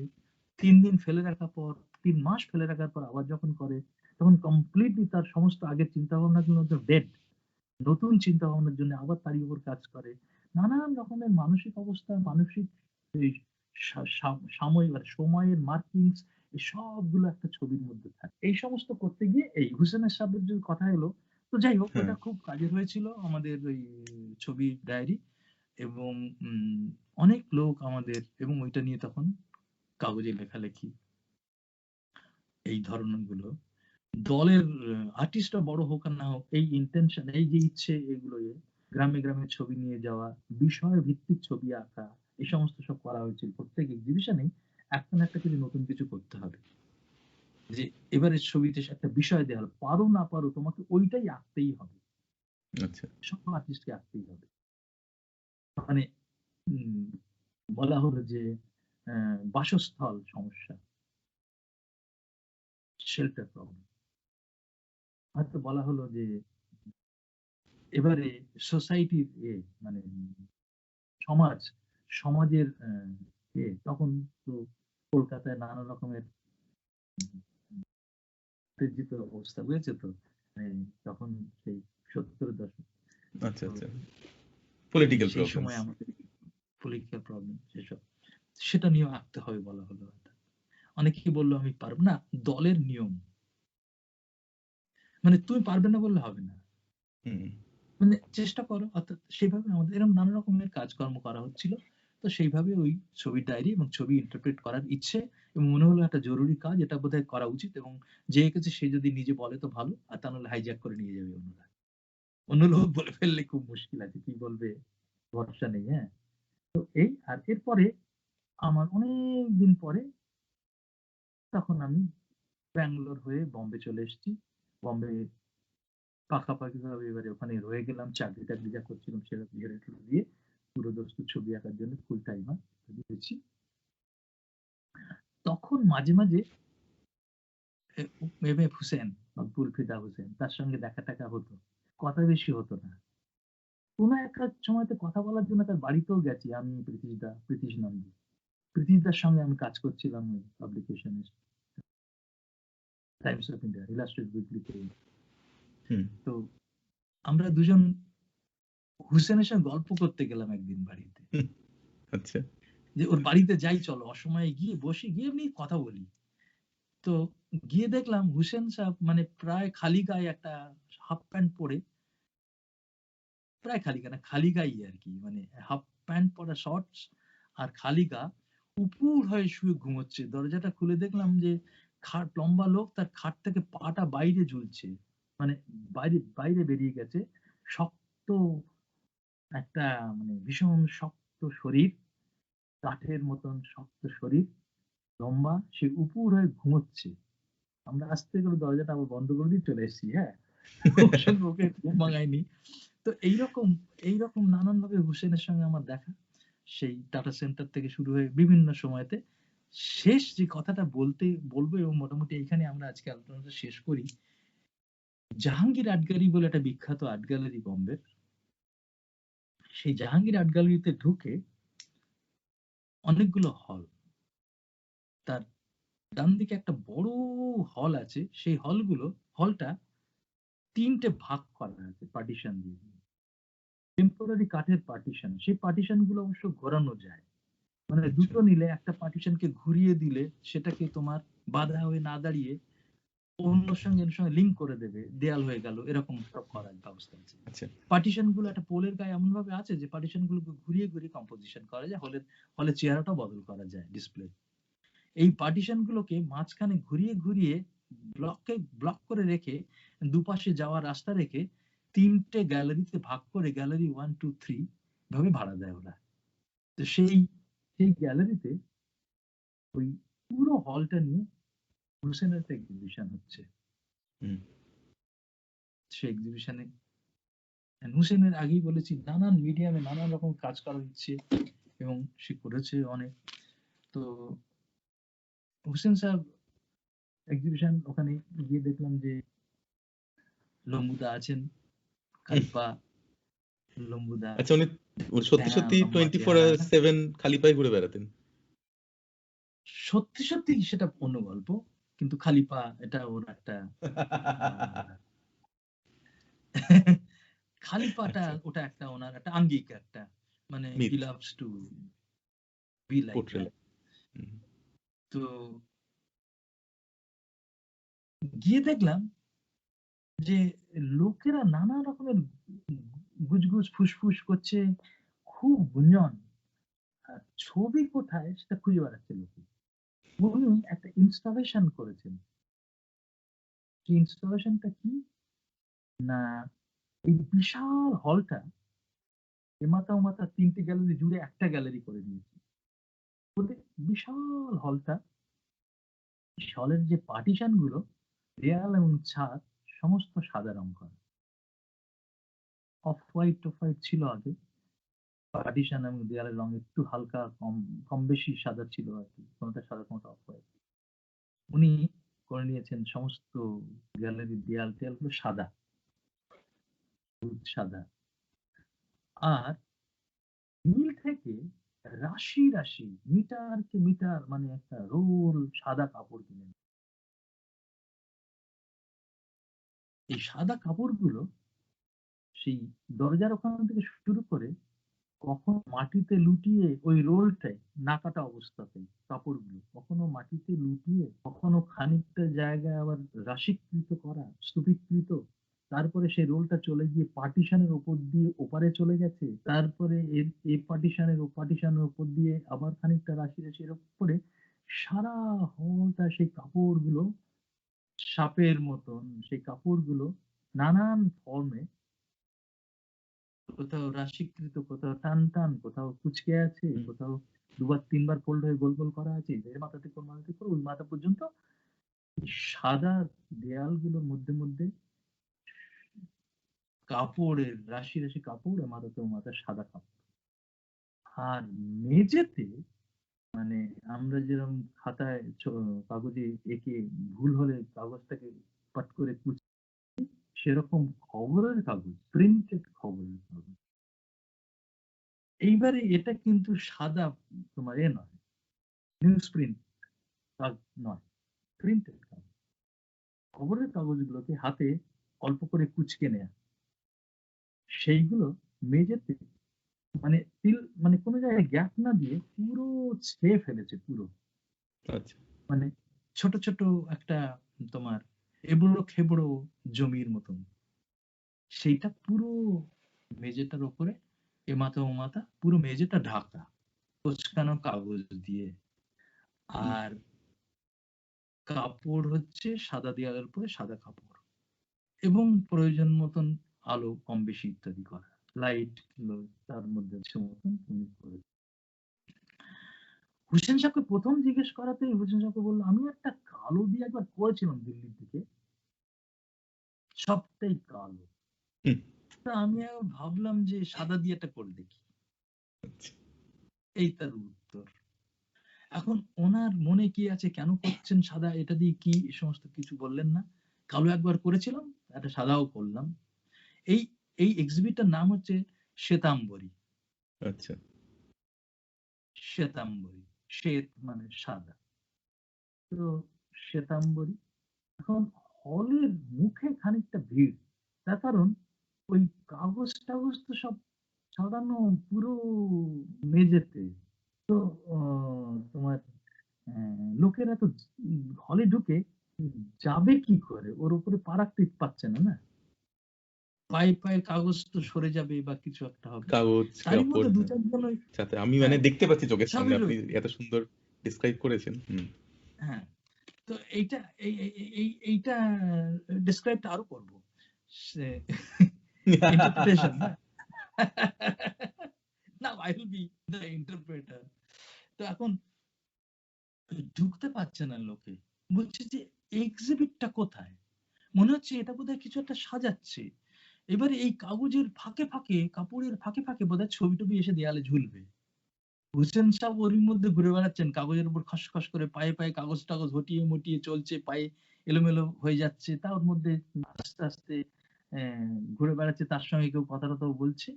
৩ দিন ফেলে রাখার পর, ৩ মাস ফেলে রাখার পর আবার যখন করে, তখন কমপ্লিটলি তার সমস্ত আগের চিন্তা ভাবনাগুলো ডেড, নতুন চিন্তা ভাবনার জন্য আবার তারই উপর কাজ করে। নানান রকমের মানসিক অবস্থা, মানসিক এই সাময়িক সময়ের মার্কিংস, এই সবগুলো একটা ছবির মধ্যে থাকে। এই সমস্ত করতে গিয়ে এই হুসেনের সাহেবের যে কথা এলো, তো যাই হোক হ্যাঁ। ওটা খুব কাজের হয়েছিল আমাদের ওই ছবি ডায়েরি, এবং অনেক লোক আমাদের, এবং ওইটা নিয়ে তখন কাগজে লেখালেখি, এই ধরনের গুলো দলের আর্টিস্টরা বড় হোক আর না হোক, এই ইন্টেনশন, এই যে ইচ্ছে, এগুলো গ্রামে গ্রামে ছবি নিয়ে যাওয়া, বিষয় ভিত্তিক ছবি আঁকা, এই সমস্ত সব করা হয়েছিল। প্রত্যেক এক্সিবিশনেই একটা না একটা কিছু নতুন কিছু করতে হবে, যে এবারের ছবিতে একটা বিষয় দেওয়া হলো, পারো না পারো তোমাকে ওইটাই আঁকতেই হবে, আচ্ছা। সব আর্টিস্টকে আঁকতেই হবে। মানে উম, বলা হলো যে বাসস্থল সমস্যা, শেল্টার প্রবলেম, হয়তো বলা হলো যে এবারে সোসাইটির মানে সমাজ, সমাজের তখন তো কলকাতায় নানা রকমের উত্তেজিত অবস্থা, বুঝেছো তো, এই তখন সেই 70-এর দশক। আচ্ছা, তো আচ্ছা। পলিটিক্যাল সেই প্রবলেমস। সময় আমাদের পলিটিক্যাল প্রবলেম সেসব, সেটা নিয়েও আঁকতে হবে বলা হলো। অনেকেই বললো আমি পারবো না, দলের নিয়ম, মানে তুমি পারবে না বললে হবে না, হুম। মানে চেষ্টা করো। অর্থাৎ সেভাবে আমাদের এরকম নানা রকমের কাজকর্ম করা হচ্ছিল। তো সেইভাবে ওই ছবির ডায়েরি এবং ছবি ইন্টারপ্রেট করার ইচ্ছে, এবং মনে হলো একটা জরুরি কাজ, এটা বোধহয় করা উচিত, এবং যে এঁকেছে সে যদি নিজে বলে তো ভালো, আর তা নাহলে হাইজ্যাক করে নিয়ে যাবে অন্যরা। অন্য লোক বলে ফেললে খুব মুশকিল আছে, কি বলবে ভরসা নেই, হ্যাঁ। তো এই আর এরপরে আমার অনেক দিন পরে তখন আমি ব্যাঙ্গালোর হয়ে বম্বে চলে এসেছি। বম্বে পাকাপাকি ভাবে এবারে ওখানে রয়ে গেলাম, চাকরি টাকরি যা করছিলাম সেটা ছেড়ে টুড়ে দিয়ে পুরোদস্তুর ছবি আঁকার জন্য ফুল টাইমার দিয়েছি। তখন মাঝে মাঝে এম এফ হুসেন, আব্দুল ফিদা হুসেন, তার সঙ্গে দেখা টাকা হতো, কথা বেশি হতো না। কোনো একটা সময়তে কথা বলার জন্য তার বাড়িতেও গেছি আমি, প্রীতিশ নন্দী, প্রীতিশদার সঙ্গে আমি কাজ করছিলাম ওই পাবলিকেশনে, টাইমস অফ ইন্ডিয়া ইলাস্ট্রেট উইকলিতে। হুম। তো আমরা দুজন হুসেনের সঙ্গে গল্প করতে গেলাম একদিন বাড়িতে, হুম। আচ্ছা। যে ওর বাড়িতে যাই চলো, অসময়ে গিয়ে বসে, গিয়ে এমনি কথা বলি। তো গিয়ে দেখলাম হুসেন সাহেব মানে প্রায় খালি গায়ে, একটা হাফ প্যান্ট পরে প্রায় খালি গা না, খালি গাই আর কি, মানে হাফ প্যান্ট পরা, শর্টস আর খালি গা, উপুর হয়ে শুয়ে ঘুমোচ্ছে। দরজাটা খুলে দেখলাম যে খাট, লম্বা লোক, তার খাট থেকে পাটা বাইরে ঝুলছে, মানে বাইরে বাইরে বেরিয়ে গেছে। শক্ত একটা, মানে ভীষণ শক্ত শরীর, কাঠের মতন শক্ত শরীর, লম্বা, সে উপুর হয়ে ঘুমোচ্ছে। আমরা আস্তে করে দরজাটা আবার বন্ধ করে দিয়ে চলে এসেছি। হ্যাঁ, ওর সঙ্গে ওকে ঘুম ভাঙায়নি। তো এইরকম এইরকম নানান ভাবে হুসেনের সঙ্গে আমার দেখা, সেই টাটা সেন্টার থেকে শুরু হয়ে বিভিন্ন সময়তে। শেষ যে কথাটা বলবো, এবং মোটামুটি এখানে আমরা আজকে আলোচনাটা শেষ করি। জাহাঙ্গীর আর্ট গ্যালারি বলে একটা বিখ্যাত আর্ট গ্যালারি বোম্বের, সেই জাহাঙ্গীর আর্ট গ্যালারিতে ঢুকে অনেকগুলো হল, তার ডান দিকে একটা বড় হল আছে। সেই হলটা 3টে ভাগ করা আছে পার্টিশন দিয়ে, টেম্পোরারি কাঠের পার্টিশন। সেই পার্টিশন গুলো অবশ্য ঘোরানো যায়, মানে আচ্ছা, দুটো নিলে একটা পার্টিশনকে ঘুরিয়ে দিলে সেটাকে তোমার বাধা হয়ে না দাঁড়িয়ে অন্য সঙ্গে এর সঙ্গে লিঙ্ক করে দেবে, দেয়াল হয়ে গেল, এরকম সব করার ব্যবস্থা আছে। আচ্ছা, পার্টিশন গুলো একটা পোলের গায়ে এমন ভাবে আছে যে পার্টিশন গুলোকে ঘুরিয়ে ঘুরিয়ে কম্পোজিশন করা যায়, হলে চেহারাটাও বদল করা যায় ডিসপ্লে। এই পার্টিশন গুলোকে মাঝখানে ঘুরিয়ে ঘুরিয়ে ব্লক করে রেখে, দুপাশে যাওয়ার রাস্তা রেখে 3টে গ্যালারিতে ভাগ করে, গ্যালারি 1, 2, 3 ভাবে ভাড়া দেয় ওরা। তো সেই সেই গ্যালারিতে ওই পুরো হলটা নিয়ে হুসেনের একটা এক্সিবিশন হচ্ছে। হুম, সেই এক্সিবিশনে হুসেনের আগেই বলেছি নানান মিডিয়ামে নানান রকম কাজ করার ইচ্ছে, এবং সে করেছে অনেক। তো হুসেন সাহেব এক্সিবিশন, ওখানে গিয়ে দেখলাম যে লম্বুদা আছেন, হুম। খালিপা, লম্বুদা, আচ্ছা, উনি উনি সত্যি হ্যাঁ সত্যি লম্বা চেহারা। 24/7 খালি পায়ে ঘুরে বেড়াতেন? সত্যি সত্যি সেটা অন্য গল্প, কিন্তু খালিপা এটা ওর একটা আহ, খালিপাটা আচ্ছা, ওটা একটা ওনার একটা আঙ্গিক, একটা মানে he myth, loves to be like portrayal. That. তো গিয়ে দেখলাম যে লোকেরা নানা রকমের গুজগুজ ফুসফুস করছে, খুব গুঞ্জন। আর ছবি কোথায় সেটা খুঁজে বেড়াচ্ছে লোকে। উনি একটা ইনস্টলেশন করেছেন। সেই ইনস্টলেশনটা কি না, এই বিশাল হলটা এমাথা ওমাথা 3টে গ্যালারি জুড়ে একটা গ্যালারি করে দিয়েছে। বলতে বিশাল হলটা, হলের যে পার্টিশন গুলো, দেয়াল এবং ছাদ সমস্ত সাদা রং করা। অফ হোয়াইট ছিল আগে, পার্টিশন এবং দেয়ালের রং একটু হালকা কম কম বেশি সাদা ছিল আর কি, কোনটা সাদা কোনটা অফ হোয়াইট। উনি করে নিয়েছেন সমস্ত গ্যালারির দেয়াল টেয়াল গুলো সাদা, হলুদ সাদা। আর মিল থেকে রাশি রাশি, মিটার কে মিটার, মানে একটা রোল সাদা কাপড় কিনে, এই সাদা কাপড়গুলো সেই দরজার ওখান থেকে শুরু করে কখনো মাটিতে লুটিয়ে ওই রোলটাই না কাটা অবস্থাতেই কাপড়গুলো কখনো মাটিতে লুটিয়ে, কখনো খানিকটা জায়গায় আবার রাশিকৃত করা, স্তূপীকৃত, তারপরে সেই রোলটা চলে গিয়ে পার্টিশনের উপর দিয়ে ওপারে চলে গেছে, তারপরে এর এই পার্টিশনের উপর দিয়ে আবার খানিকটা রাশি রাশি এরকম করে সারা হলটা সেই কাপড়গুলো সাপের মতন, সেই কাপড়গুলো নানান ফর্মে, কোথাও রাশিকৃত, কোথাও টান টান, কোথাও কুঁচকে আছে, কোথাও দুবার তিনবার ফোল্ড হয়ে গোল গোল করা আছে, এর মাথা থেকে ওর মাথা থেকে ওই মাথা পর্যন্ত। এই সাদা দেয়ালগুলোর মধ্যে মধ্যে কাপড়ের রাশি রাশি কাপড়, এর মাথাতে ও মাথা সাদা কাপড়। আর মেঝেতে, মানে আমরা যেরকম খাতায় কাগজে এঁকে ভুল হলে কাগজটাকে পাট করে কুচি, সেরকম খবরের কাগজ, প্রিন্টেড খবরের কাগজ। এইবারে এটা কিন্তু সাদা তোমার নয়, নিউজ প্রিন্ট নয়, প্রিন্টেড কাগজ। খবরের কাগজগুলোকে হাতে অল্প করে কুঁচকে নেয়া, সেইগুলো মেঝেতে, মানে মানে কোনো জায়গায় গ্যাপ না দিয়ে পুরো ছেয়ে ফেলেছে পুরো, আচ্ছা, মানে ছোট ছোট একটা তোমার এবড়ো খেবড়ো জমির মতন, সেইটা পুরো মেঝেটার উপরে এ মাথা ও মাথা পুরো মেঝেটা ঢাকা কোঁচকানো কাগজ দিয়ে, হুম, আর কাপড় হচ্ছে সাদা দেয়ালের উপরে সাদা কাপড়, এবং প্রয়োজন মতন আলো কম বেশি ইত্যাদি করা, লাইট তার মধ্যে ইচ্ছে মতন তুমি করে। হুসেন সাহকে প্রথম জিজ্ঞেস করাতেই হুসেন সাহকে বললো, আমি একটা কালো দিয়ে একবার করেছিলাম দিল্লির দিকে, সবটাই কালো। হুম, তা আমি আবার ভাবলাম যে সাদা দিয়ে একটা করে দেখি, আচ্ছা। এই তার উত্তর। এখন ওনার মনে কি আছে, কেন করছেন সাদা, এটা দিয়ে কি, এই সমস্ত কিছু বললেন না। কালো একবার করেছিলাম, একটা সাদাও করলাম। এই এই এক্সিবিটটার নাম হচ্ছে শ্বেতাম্বরী। আচ্ছা। শ্বেতাম্বরী, শ্বেত মানে সাদা, তো শ্বেতাম্বরী। এখন হলের মুখে খানিকটা ভিড়, তার কারণ ওই কাগজ টাগজ তো সব ছড়ানো পুরো মেঝেতে। তো তোমার লোকেরা তো হলে ঢুকে যাবে কি করে, ওর উপরে পা রাখতে পারছে না, না পায়ে পায়ে কাগজ তো সরে যাবে বা কিছু একটা হবে। কাগজ, তারই কাপড়, মধ্যে দু হ্যাঁ। চারজন ওই, সাথে আমি মানে হ্যাঁ দেখতে পাচ্ছি চোখের সামনে সবই আপনি রয়েছে, এত সুন্দর ডিসক্রাইব করেছেন। হুম। হ্যাঁ। তো এইটা এইটা ডেসক্রাইবটা আরো করবো, সে ইন্টারপ্রিটেশন না। Now I will be the interpreter. তো এখন ঢুকতে পারছে না লোকে, বলছে যে এক্সিবিটটা কোথায়, মনে হচ্ছে এটা বোধহয় কিছু একটা সাজাচ্ছে। এবারে এই কাগজের ফাঁকে ফাঁকে, কাপড়ের ফাঁকে ফাঁকে বোধহয় ছবি টবি এসে দেয়ালে ঝুলবে। হোসেন সাহেব ওর মধ্যে ঘুরে বেড়াচ্ছেন, কাগজের উপর খসখস করে পায়ে পায়ে কাগজ টাগজ হটিয়ে মটিয়ে চলছে, পায়ে এলোমেলো হয়ে যাচ্ছে, তা ওর মধ্যে আস্তে আস্তে ঘুরে বেড়াচ্ছে, তার সঙ্গে কেউ কথা টথাও বলছে।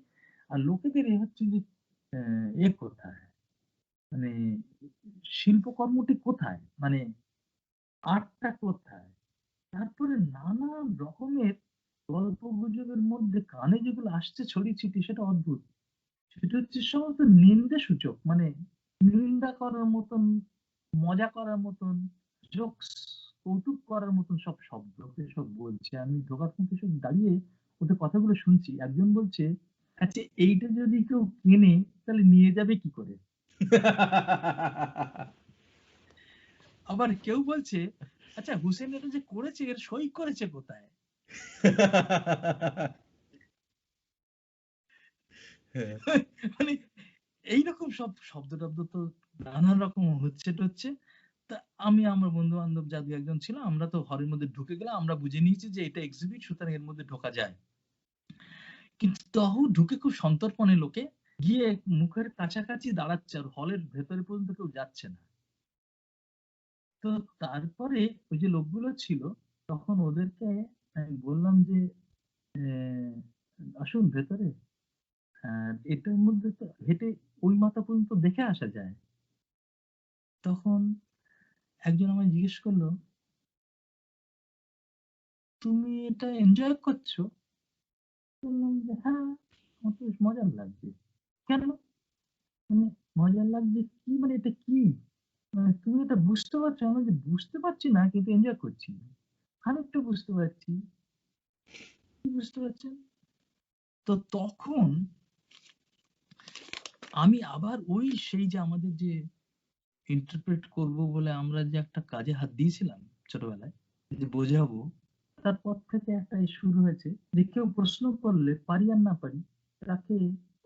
আর লোকেদের এ হচ্ছে যে এ কোথায়, মানে শিল্পকর্মটি কোথায়, মানে আর্টটা কোথায়। তারপরে নানা রকমের গল্প গুজবের মধ্যে কানে যেগুলো আসছে ছড়িয়ে ছিটিয়ে, সেটা অদ্ভুত। সেটা হচ্ছে সমস্ত নিন্দে সূচক, মানে নিন্দা করার মতন, মজা করার মতন, জোকস, কৌতুক করার মতন সব শব্দ ওকে সব বলছে। আমি ঢোকার মুখে সব দাঁড়িয়ে ওদের কথাগুলো শুনছি। একজন বলছে, আচ্ছা এইটা যদি কেউ কেনে তাহলে নিয়ে যাবে কি করে। আবার কেউ বলছে, আচ্ছা হুসেন এটা যে করেছে এর সই করেছে কোথায়। হ্যাঁ। মানে এইরকম সব শব্দ টব্দ তো নানান রকম হচ্ছে টচ্ছে। তা আমি আমার বন্ধু বান্ধব যা দু একজন ছিল, আমরা তো হলের মধ্যে ঢুকে গেলাম, আমরা বুঝে নিয়েছি যে এটা এক্সিবিট, সুতরাং এর মধ্যে ঢোকা যায়। কিন্তু তাও ঢুকে খুব সন্তর্পণে লোকে গিয়ে মুখের কাছাকাছি দাঁড়াচ্ছে, আর হলের ভেতরে পর্যন্ত কেউ যাচ্ছে না। তো তারপরে ওই যে লোকগুলো ছিল, তখন ওদেরকে আমি বললাম যে আহ, আসুন ভেতরে, এটার মধ্যে তো হেঁটে ওই মাথা পর্যন্ত দেখে আসা যায়। তখন একজন আমায় জিজ্ঞেস করলো, তুমি এটা এনজয় করছো? বললাম যে হ্যাঁ, আমার তো বেশ মজার লাগছে। কেন, মানে মজার লাগছে কি, মানে এটা কি, মানে তুমি এটা বুঝতে পারছো? আমি যে বুঝতে পারছি না, কিন্তু এনজয় করছি। খানিকটা বুঝতে পারছি। কি বুঝতে পারছেন? তো তখন আমি আবার ওই সেই যে আমাদের যে ইন্টারপ্রেট করব বলে আমরা যে একটা কাজে হাত দিয়েছিলাম ছোটবেলায়, যে বোঝাবো, তারপর থেকে একটা শুরু হয়েছে যে কেউ প্রশ্ন করলে পারি আর না পারি, তাকে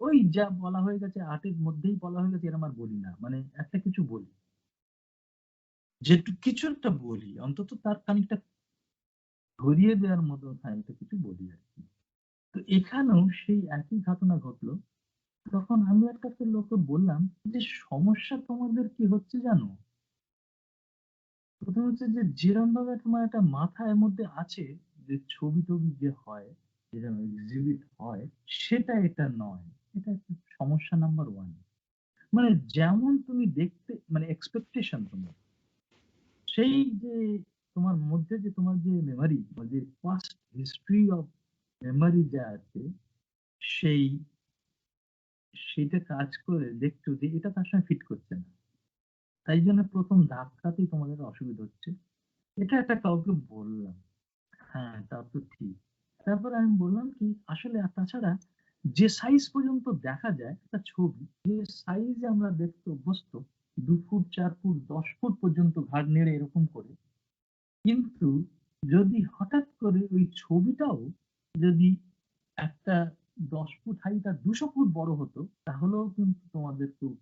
ওই যা বলা হয়ে গেছে আর্টের মধ্যেই বলা হয়ে গেছে এরম আর বলি না, মানে একটা কিছু বলি, যেটুকু কিছু একটা বলি অন্তত তার খানিকটা ধরিয়ে দেওয়ার মতো খানিকটা কিছু বলি আর কি। তো এখানেও সেই একই ঘটনা ঘটলো। তখন আমি একটা লোককে বললাম যে সমস্যা তোমাদের কি হচ্ছে জানো, প্রথম হচ্ছে যে যেরকম ভাবে তোমার একটা মাথার মধ্যে আছে যে ছবি টবি যে হয়, যেরকম এক্সিবিট হয়, সেটা এটা নয়। এটা একটা সমস্যা নাম্বার ওয়ান। মানে যেমন তুমি দেখতে, মানে এক্সপেকটেশন তোমার, সেই যে তোমার মধ্যে যে তোমার যে মেমোরি, যে পাস্ট হিস্ট্রি অফ মেমোরি যা আছে, সেই সেইটা কাজ করে দেখছো যে এটা তার সঙ্গে ফিট করছে না। তাই জন্য প্রথম ধাক্কাতেই তোমাদের অসুবিধা হচ্ছে। এটা একটা কাউকে বললাম, হ্যাঁ তা তো ঠিক। তারপরে আমি বললাম কি আসলে, আর তাছাড়া যে সাইজ পর্যন্ত দেখা যায় একটা ছবি, যে সাইজে আমরা দেখতে অভ্যস্ত ২ ফুট, ৪ ফুট, ১০ ফুট পর্যন্ত ঘাড় নেড়ে এরকম করে। কিন্তু যদি হঠাৎ করে ওই ছবিটাও যদি একটা ১০ ফুট হাইট আর ২০০ ফুট বড় হতো, তাহলেও কিন্তু তোমাদের খুব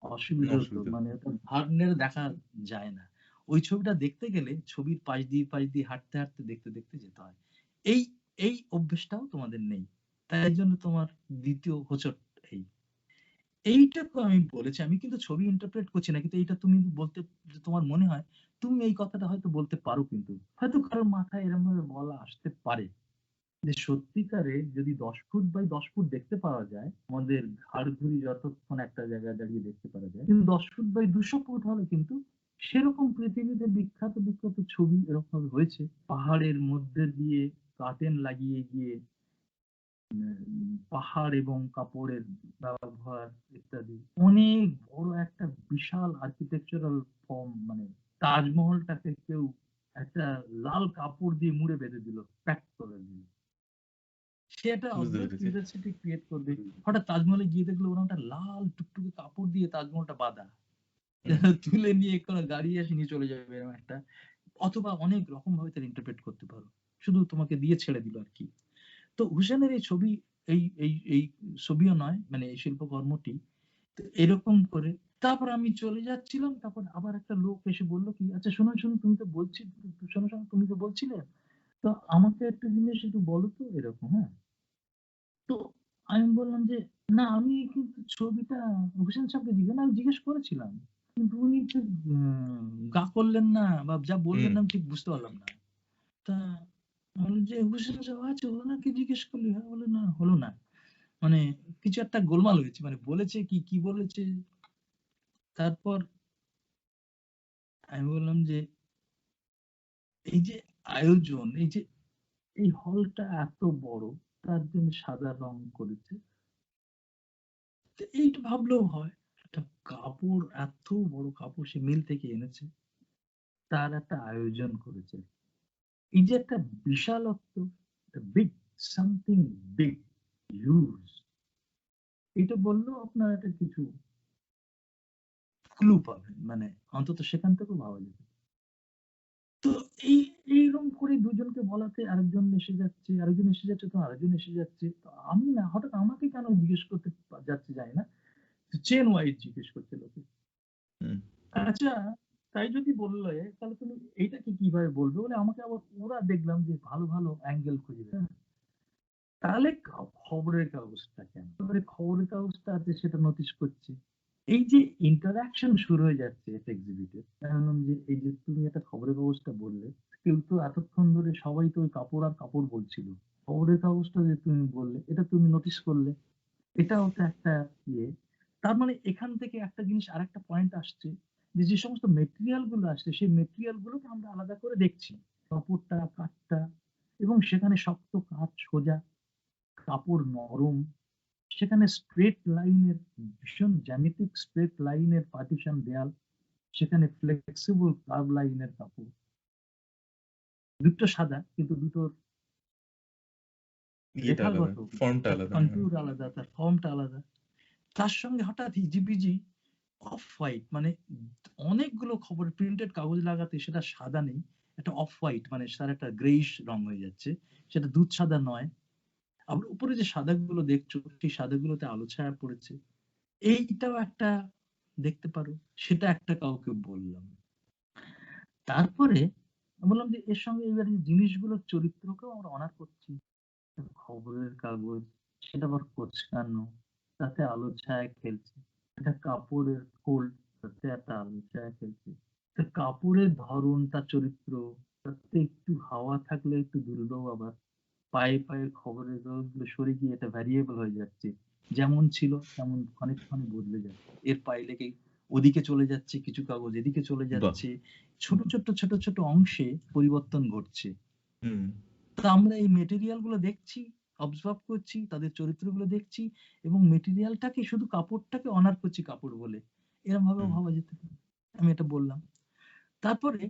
অসুবিধা হতো। অসুবিধা। মানে ওটা ঘাড় নেড়ে দেখা যায় না। ওই ছবিটা দেখতে গেলে ছবির পাশ দিয়ে হাঁটতে, হাঁটতে দেখতে যেতে হয়। এই এই অভ্যাসটাও তোমাদের নেই। তাই জন্য তোমার ২য় হোঁচট এই। এইটাকে আমি বলেছি। আমি কিন্তু ছবি ইন্টারপ্রেট করছি না। কিন্তু এইটা তুমি বলতে, তোমার মনে হয় তুমি এই কথাটা হয়তো বলতে পারো কিন্তু। হয়তো কারো মাথায় এরমভাবে বলা আসতে পারে। যে সত্যিকারে যদি ১০ ফুট বাই ১০ ফুট দেখতে পাওয়া যায়, আমাদের ঘাড়-ঘুড়ি যতক্ষণ একটা জায়গায় দাঁড়িয়ে দেখতে পাওয়া যায়। কিন্তু ১০ ফুট বাই ২০০ ফুট হলে কিন্তু সেরকম পৃথিবীতে বিখ্যাত ছবি এরকমভাবে হয়েছে। পাহাড়ের মধ্যে দিয়ে কার্টেন লাগিয়ে গিয়ে পাহাড় এবং কাপড়ের ব্যবহার ইত্যাদি। অনেক বড় একটা বিশাল আর্কিটেকচারাল ফর্ম, মানে তাজমহলটাকে কেউ একটা লাল কাপড় দিয়ে মুড়ে বেঁধে দিল, প্যাক করে দিল। সে একটা বুঝতে অদ্ভুত পেরেছি। কিউরিওসিটি ক্রিয়েট করবে। হঠাৎ তাজমহলে গিয়ে দেখলো ওরকম একটা লাল টুকটুকে কাপড় দিয়ে তাজমহলটা বাঁধা। হুম, তুলে নিয়ে কোনো গাড়ি এসে নিয়ে চলে যাবে এরকম একটা। অথবা অনেক রকম ভাবে তার ইন্টারপ্রেট করতে পারো। শুধু তোমাকে দিয়ে ছেড়ে দিল আরকি। তো হুসেনের এই ছবি, এই ছবিও নয়, মানে এই শিল্পকর্মটি তো এরকম করে। তারপর আমি চলে যাচ্ছিলাম, তারপর আবার একটা লোক এসে বলল কি, আচ্ছা শোনো, তুমি তো শোনো, তুমি তো বলছিলে, তো আমাকে একটা জিনিস একটু বলো তো এরকম, হ্যাঁ? তো আমি বললাম যে, "না, আমি কিন্তু ছবিটা হোসেন সাহেবকে আমি জিজ্ঞেস করেছিলাম। কিন্তু উনি ঠিক গা করলেন না বা যা বললেন হুম। আমি ঠিক বুঝতে পারলাম না।" তা আমি বললাম যে, "হোসেন সাহেব আছে, ওনাকে জিজ্ঞেস করলি হয়?" বলল, "না, হলো না।" মানে কিছু একটা গোলমাল হয়েছে। মানে বলেছে কি বলেছে? তারপর আমি বললাম যে, "এই যে আয়োজন, এই হলটা এত বড়, তার জন্য সাদা রং করেছে। তো এইটা ভাবলেও হয়। একটা কাপড়, এত বড় কাপড় সে মিল থেকে এনেছে। তার একটা আয়োজন করেছে। এই যে একটা বিশালত্ব, একটা বিগ, সামথিং বিগ, হিউজ, এটা বললেও আপনার একটা কিছু ক্লু পাবেন। মানে অন্তত সেখান থেকেও ভাবা যেত। তো এই এইরকম করে দুজনকে বলাতে আরেকজন এসে যাচ্ছে, তো আরেকজন এসে যাচ্ছে। তো আমি না হঠাৎ আমাকে কেন জিজ্ঞেস করতে যাচ্ছে জানি না। চেন ওয়াইজ জিজ্ঞেস করছে লোকে। হুম। আচ্ছা, তাই যদি বললে তাহলে তুমি এইটাকে কিভাবে বলবে? বলে আমাকে আবার ওরা দেখলাম যে ভালো অ্যাঙ্গেল খুঁজবে, হ্যাঁ? তাহলে খবরের কাগজটা কেন? এবারে খবরের কাগজটা আছে সেটা নোটিস করছি। এই যে ইন্টারেকশন শুরু হয়ে যাচ্ছে একটা এক্সিবিটে। আমি বললাম যে এই যে তুমি একটা খবরের কাগজটা বললে, কেউ তো এতক্ষণ ধরে সবাই তো ওই কাপড় আর কাপড় বলছিল। খবরের কাগজটা যে তুমি বললে, এটা তুমি নোটিস করলে। এটাও তো একটা ইয়ে। তার মানে এখান থেকে একটা জিনিস আরেকটা পয়েন্ট আসছে যে সমস্ত মেটেরিয়াল গুলো আসছে সেই মেটেরিয়াল গুলোকে আমরা আলাদা করে দেখছি। কাপড়টা, কাঠটা, এবং সেখানে শক্ত কাঠ, সোজা কাপড়, নরম। সেখানে স্ট্রেট লাইনের, ভীষণ জ্যামিতিক স্ট্রেট লাইনের পার্টিশন দেয়াল। সেখানে ফ্লেক্সিবল কার্ভ লাইনের কাপড়। দুটো সাদা কিন্তু দুটোর ইয়েটা আলাদা, রেখাগত, ফর্মটা তার আলাদা। হ্যাঁ। কনট্যুর আলাদা, তার ফর্মটা আলাদা। তার সঙ্গে হঠাৎ হিজিবিজি অফ হোয়াইট, মানে অনেকগুলো খবর প্রিন্টেড কাগজ লাগাতে সেটা সাদা নেই, একটা অফ হোয়াইট, মানে তার একটা গ্রেইশ রং হয়ে যাচ্ছে। সেটা দুধ সাদা নয়। আবার উপরে যে সাদাগুলো দেখছো সেই সাদাগুলোতে আলো ছায়া পড়েছে। এইটাও একটা দেখতে পারো। সেটা একটা কাউকে বললাম। তারপরে বললাম যে এর সঙ্গে এবার এই জিনিসগুলোর চরিত্রকেও আমরা অনার করছি। খবরের কাগজ, সেটা আবার কোঁচকানো, তাতে আলো ছায়া খেলছে। একটা কাপড়ের খোল, তাতে একটা আলো ছায়া খেলছে। তা কাপড়ের ধরন, তার চরিত্র, তাতে একটু হাওয়া থাকলে একটু দুর্লভ, আবার পায়ে খবরের কাগজগুলো সরে গিয়ে এটা ভ্যারিয়েবল হয়ে যাচ্ছে। যেমন ছিল তেমন ক্ষণে বদলে যাচ্ছে। এর পায়ে লেগে ওদিকে চলে যাচ্ছে, কিছু কাগজ এদিকে চলে বাহ! যাচ্ছে। ছোট অংশে পরিবর্তন ঘটছে। হুম, তো আমরা এই মেটেরিয়াল গুলো দেখছি, অবজার্ভ করছি, তাদের চরিত্রগুলো দেখছি এবং মেটেরিয়ালটাকে, শুধু কাপড়টাকে অনার করছি কাপড় বলে। এরকম ভাবেও হুম, ভাবা যেতে পারে। আমি এটা বললাম। তারপরে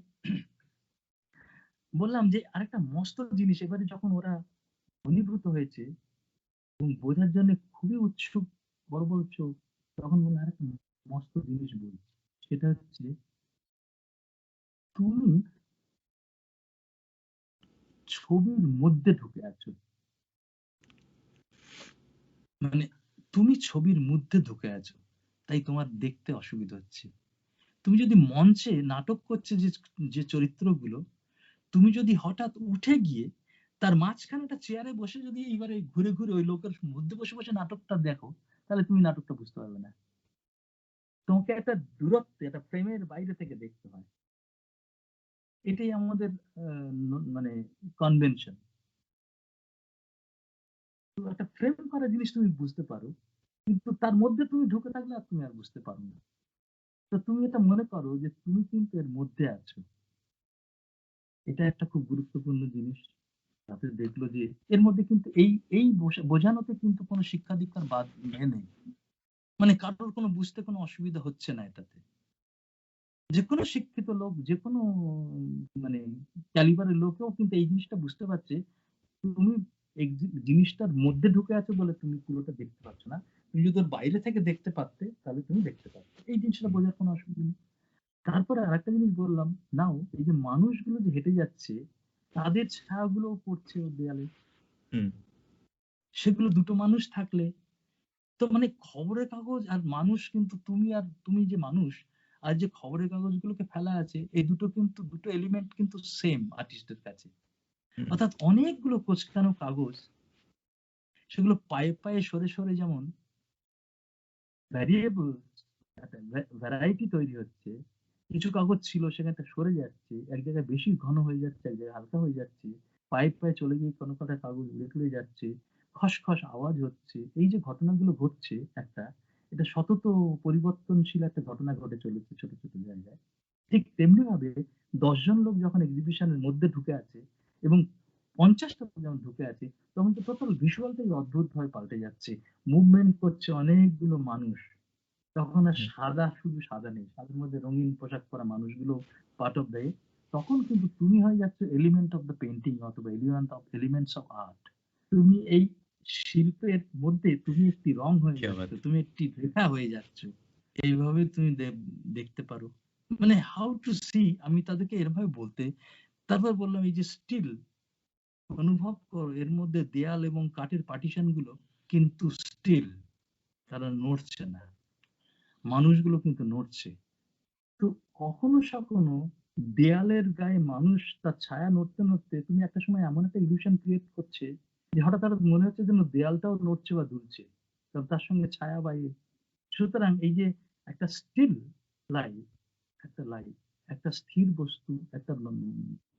বললাম যে আরেকটা মস্ত জিনিস, এবারে যখন ওরা ঘনীভূত হয়েছে, এবং বোঝার জন্য খুবই উৎসুক, বড় বড় চোখ। তখন বলল, আরেকটা মস্ত জিনিস বলছি। সেটা হচ্ছে, তুমি ছবির মধ্যে ঢুকে আছো। মানে তুমি ছবির মধ্যে ঢুকে আছো, তাই তোমার দেখতে অসুবিধা হচ্ছে। তুমি যদি মঞ্চে নাটক করছে যে চরিত্রগুলো, তুমি যদি হঠাৎ উঠে গিয়ে তার মাঝখানে একটা চেয়ারে বসে যদি এইবারে ঘুরে ঘুরে ওই লোকের মধ্যে বসে বসে নাটকটা দেখো, তাহলে তুমি নাটকটা বুঝতে পারবে না। তোমাকে একটা দূরত্বে, একটা ফ্রেমের বাইরে থেকে দেখতে হয়। এটাই আমাদের মানে কনভেনশন। তো একটা ফ্রেম করা জিনিস তুমি বুঝতে পারো, কিন্তু তার মধ্যে তুমি ঢুকে থাকলে আর তুমি আর বুঝতে পারো না। তো তুমি এটা মনে করো যে তুমি কিন্তু এর মধ্যে আছো। এটা একটা খুব গুরুত্বপূর্ণ জিনিস। তাতে দেখলো যে এর মধ্যে কিন্তু এই এই বোঝানোতে কিন্তু কোনো শিক্ষা দীক্ষার বাদ নেই। মানে কারোর কোনো বুঝতে কোনো অসুবিধা হচ্ছে না এটাতে। যেকোনো শিক্ষিত লোক, যেকোনো মানে ক্যালিবারের লোকেও কিন্তু এই জিনিসটা বুঝতে পারছে। তুমি জিনিসটার মধ্যে ঢুকে আছো বলে তুমি পুরোটা দেখতে পাচ্ছ না। তুমি যদি ওর বাইরে থেকে দেখতে পারতে, তাহলে তুমি দেখতে পারতে। এই জিনিসটা বোঝার কোনো অসুবিধা নেই। তারপরে আরেকটা জিনিস বললাম, নাও এই যে মানুষগুলো যে হেঁটে যাচ্ছে, তাদের ছায়াগুলোও পড়ছে ওর দেয়ালে। হুম। সেগুলো দুটো মানুষ থাকলে, তো মানে খবরের কাগজ আর মানুষ, কিন্তু তুমি যে মানুষ আর যে খবরের কাগজগুলোকে ফেলা আছে, এই দুটো কিন্তু দুটো এলিমেন্ট কিন্তু সেম আর্টিস্টের কাছে। হুম। অর্থাৎ অনেকগুলো কোঁচকানো কাগজ, সেগুলো পায়ে পায়ে সরে সরে যেমন ভ্যারিয়েবল, একটা ভ্যারাইটি তৈরি হচ্ছে। কিছু কাগজ ছিল সেখানটা সরে যাচ্ছে, এক জায়গায় বেশি ঘন হয়ে যাচ্ছে, এক জায়গায় হালকা হয়ে যাচ্ছে। পায়ে পায়ে চলে গিয়ে কোনো কটা কাগজ উড়ে টুড়ে যাচ্ছে, খসখস আওয়াজ হচ্ছে। এই যে ঘটনাগুলো ঘটছে, একটা এটা সতত পরিবর্তনশীল একটা ঘটনা ঘটে চলেছে ছোট ছোট জায়গায়। ঠিক তেমনি ভাবে 10 জন লোক যখন এক্সিবিশনের মধ্যে ঢুকে আছে এবং 50টা লোক যখন ঢুকে আছে, তখন তো টোটাল ভিজুয়ালটাই অদ্ভুত ভাবে পাল্টে যাচ্ছে। মুভমেন্ট করছে অনেকগুলো মানুষ। তখন আর হুম। সাদা, শুধু সাদা নেই, সাদার মধ্যে রঙিন পোশাক পরা মানুষগুলো পার্ট অফ দ্য। তখন কিন্তু তুমি হয়ে যাচ্ছ এলিমেন্ট অফ দ্য পেন্টিং, অথবা এলিমেন্টস অফ আর্ট। তুমি এই শিল্পের মধ্যে তুমি একটি রং হয়ে কি যাচ্ছ, আবার তুমি একটি রেখা হয়ে যাচ্ছ। এইভাবে তুমি দেখতে পারো। মানে হাউ টু সি, আমি তাদেরকে এরভাবে বলতে, তারপর বললাম এই যে স্টিল অনুভব করো, এর মধ্যে দেয়াল এবং কাঠের পার্টিশন গুলো কিন্তু স্টিল, তারা নড়ছে না, মানুষগুলো কিন্তু নড়ছে। তো কখনো সখনো দেয়ালের গায়ে মানুষ তার ছায়া নড়তে নড়তে, তুমি একটা সময় এমন একটা ইলিউশন ক্রিয়েট করছে যে হঠাৎ হঠাৎ মনে হচ্ছে যেন দেয়ালটাও নড়ছে বা দুলছে, কারণ তার সঙ্গে ছায়া বাইরে। সুতরাং এই যে একটা স্টিল লাইফ, একটা লাইফ, একটা স্থির বস্তু, একটা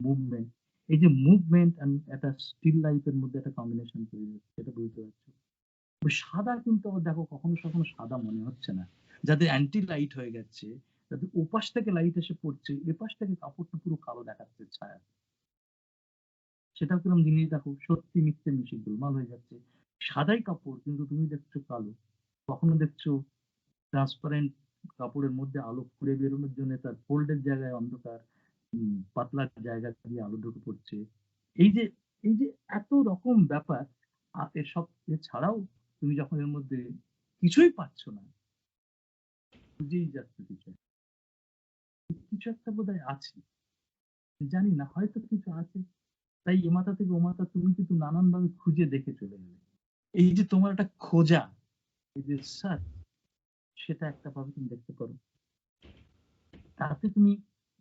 মুভমেন্ট, এই যে মুভমেন্ট এন্ড একটা স্টিল লাইফের মধ্যে একটা কম্বিনেশন তৈরি হচ্ছে, সেটা বুঝতে পারছো। ওই সাদা কিন্তু আবার দেখো কখনো কখনো সাদা মনে হচ্ছে না, যাদের অ্যান্টি লাইট হয়ে গেছে, যাদের ওপাশ থেকে লাইট এসে পড়ছে, এপাশ থেকে কাপড়টা পুরো কালো দেখাচ্ছে ছায়া। সেটাও কিরকম জিনিস দেখো, সত্যি মিথ্যে মিশে গোলমাল হয়ে যাচ্ছে। সাদাই কাপড় কিন্তু তুমি দেখছো কালো। কখনো দেখছো ট্রান্সপারেন্ট কাপড়ের মধ্যে আলো ফুড়ে বেরোনোর জন্য তার ফোল্ডের জায়গায় অন্ধকার, পাতলা জায়গা দিয়ে আলো ঢুকে পড়ছে। এই যে এই যে এত রকম ব্যাপার, আর এসব এছাড়াও তুমি যখন এর মধ্যে কিছুই পাচ্ছ না, বুঝেই যাচ্ছ কিছু কিছু একটা বোধহয় আছে, জানি না, হয়তো কিছু আছে। তাই এ মাথা থেকে ও মাথা তুমি কিন্তু নানান ভাবে খুঁজে দেখে চলে গেলে। এই যে তোমার একটা খোঁজা, এই যে সার্চ, সেটা একটা ভাবে তুমি দেখতে পারো। তাতে তুমি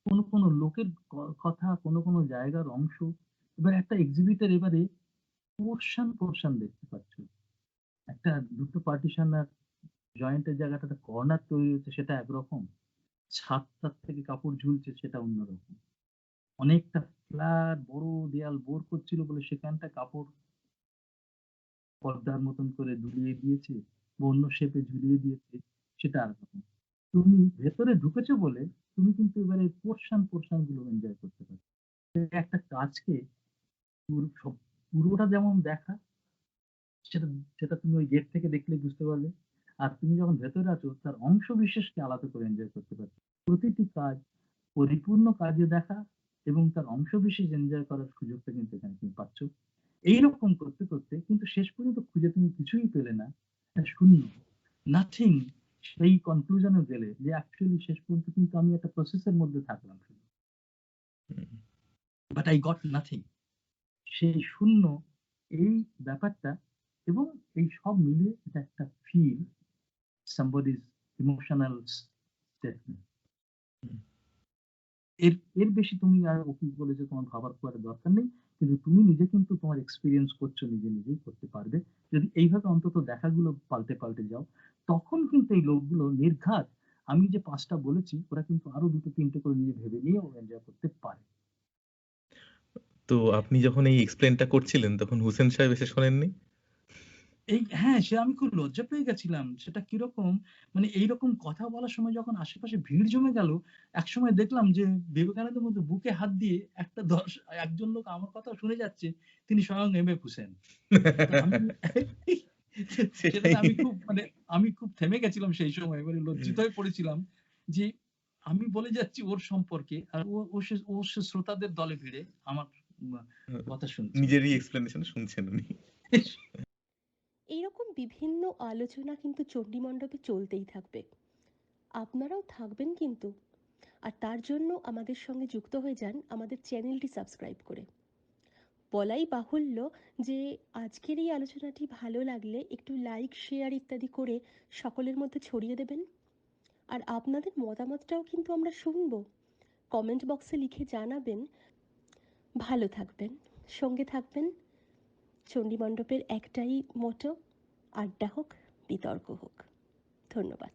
কোনো কোনো লোকের কথা, কোনো কোনো জায়গার অংশ, এবার একটা এক্সিবিটের এবারে পোর্শন পোর্শন দেখতে পাচ্ছ। একটা দুটো পার্টিশন আর জয়েন্টের জায়গাটা, একটা কর্নার তৈরি হচ্ছে, সেটা একরকম। ছাদটার থেকে কাপড় ঝুলছে, সেটা অন্যরকম। অনেকটা ফ্ল্যাট বড় দেয়াল বোর করছিল বলে সেখানটা কাপড় পর্দার মতন করে ঝুলিয়ে দিয়েছে বা অন্য শেপে ঝুলিয়ে দিয়েছে, সেটা আর রকম। তুমি ভেতরে ঢুকেছো বলে তুমি কিন্তু এবারে পোর্শন পোর্শন গুলো এনজয় করতে পারছো। একটা কাজকে পুরোটা যেমন দেখা, সেটা সেটা তুমি ওই গেট থেকে দেখলেই বুঝতে পারবে। আর তুমি যখন ভেতরে আছো, তার অংশ বিশেষকে আলাদা করে এনজয় করতে পারছো। প্রতিটি কাজ পরিপূর্ণ কাজে দেখা এবং তার অংশ বিশেষ এনজয় করার সুযোগটা কিন্তু এখানে তুমি পাচ্ছ। এইরকম করতে, করতে কিন্তু শেষ পর্যন্ত খুঁজে তুমি কিছুই পেলে না। শূন্য। নাথিং। সেই কনক্লুশন এ গেলে যে অ্যাকচুয়ালি শেষ পর্যন্ত কিন্তু আমি একটা প্রসেস এর মধ্যে থাকলাম শুধু। হুম, বাট আই গট নাথিং। সেই শূন্য, এই ব্যাপারটা, এবং এই সব মিলিয়ে এটা একটা ফিল somebody's ইমোশনাল স্টেটমেন্ট। হুম। এর এর বেশি তুমি আর ও কি বলেছে তোমার ভাবার খুব একটা দরকার নেই। কিন্তু তুমি নিজে কিন্তু তোমার এক্সপেরিয়েন্স করছো, নিজে নিজেই করতে পারবে। যদি এইভাবে অন্তত দেখাগুলো পাল্টে, পাল্টে যাও, তখন কিন্তু এই লোকগুলো নির্ঘাত, আমি যে ৫ টা বলেছি ওরা কিন্তু আরো ২ টো ৩ টে করে নিজে ভেবে নিয়েও এনজয় করতে পারে। তো আপনি যখন এই এক্সপ্লেইনটা করছিলেন তখন হোসেন সাহেব এসে শোনেননি? হ্যাঁ, সে আমি খুব লজ্জা পেয়ে গেছিলাম। সেটা কিরকম, মানে এইরকম কথা বলার সময় যখন আশেপাশে ভিড় জমে গেল, একসময় দেখলাম যে বিবেকানন্দের মধ্যে বুকে হাত দিয়ে একজন লোক আমার কথা শুনে যাচ্ছে, তিনি স্বয়ং এম এফ হুসেন। তো আমি সেটাই। সেটাতে আমি খুব, মানে আমি খুব থেমে গেছিলাম সেই সময়। মানে হুম, লজ্জিত হয়ে পড়েছিলাম যে আমি বলে যাচ্ছি ওর সম্পর্কে, আর ও সে শ্রোতাদের দলে ভিড়ে আমার আ কথা শুনছে। নিজেরই এক্সপ্লেনেশন শুনছেন উনি। এইরকম বিভিন্ন আলোচনা কিন্তু চণ্ডীমণ্ডপে চলতেই থাকবে। আপনারাও থাকবেন কিন্তু। আর তার জন্য আমাদের সঙ্গে যুক্ত হয়ে যান আমাদের চ্যানেলটি সাবস্ক্রাইব করে। বলাই বাহুল্য যে আজকের এই আলোচনাটি ভালো লাগলে একটু লাইক, শেয়ার ইত্যাদি করে সকলের মধ্যে ছড়িয়ে দেবেন। আর আপনাদের মতামতটাও কিন্তু আমরা শুনব। কমেন্ট বক্সে লিখে জানাবেন। ভালো থাকবেন, সঙ্গে থাকবেন। চণ্ডীমণ্ডপের একটাই মোটো, আড্ডা হোক, বিতর্ক হোক। ধন্যবাদ।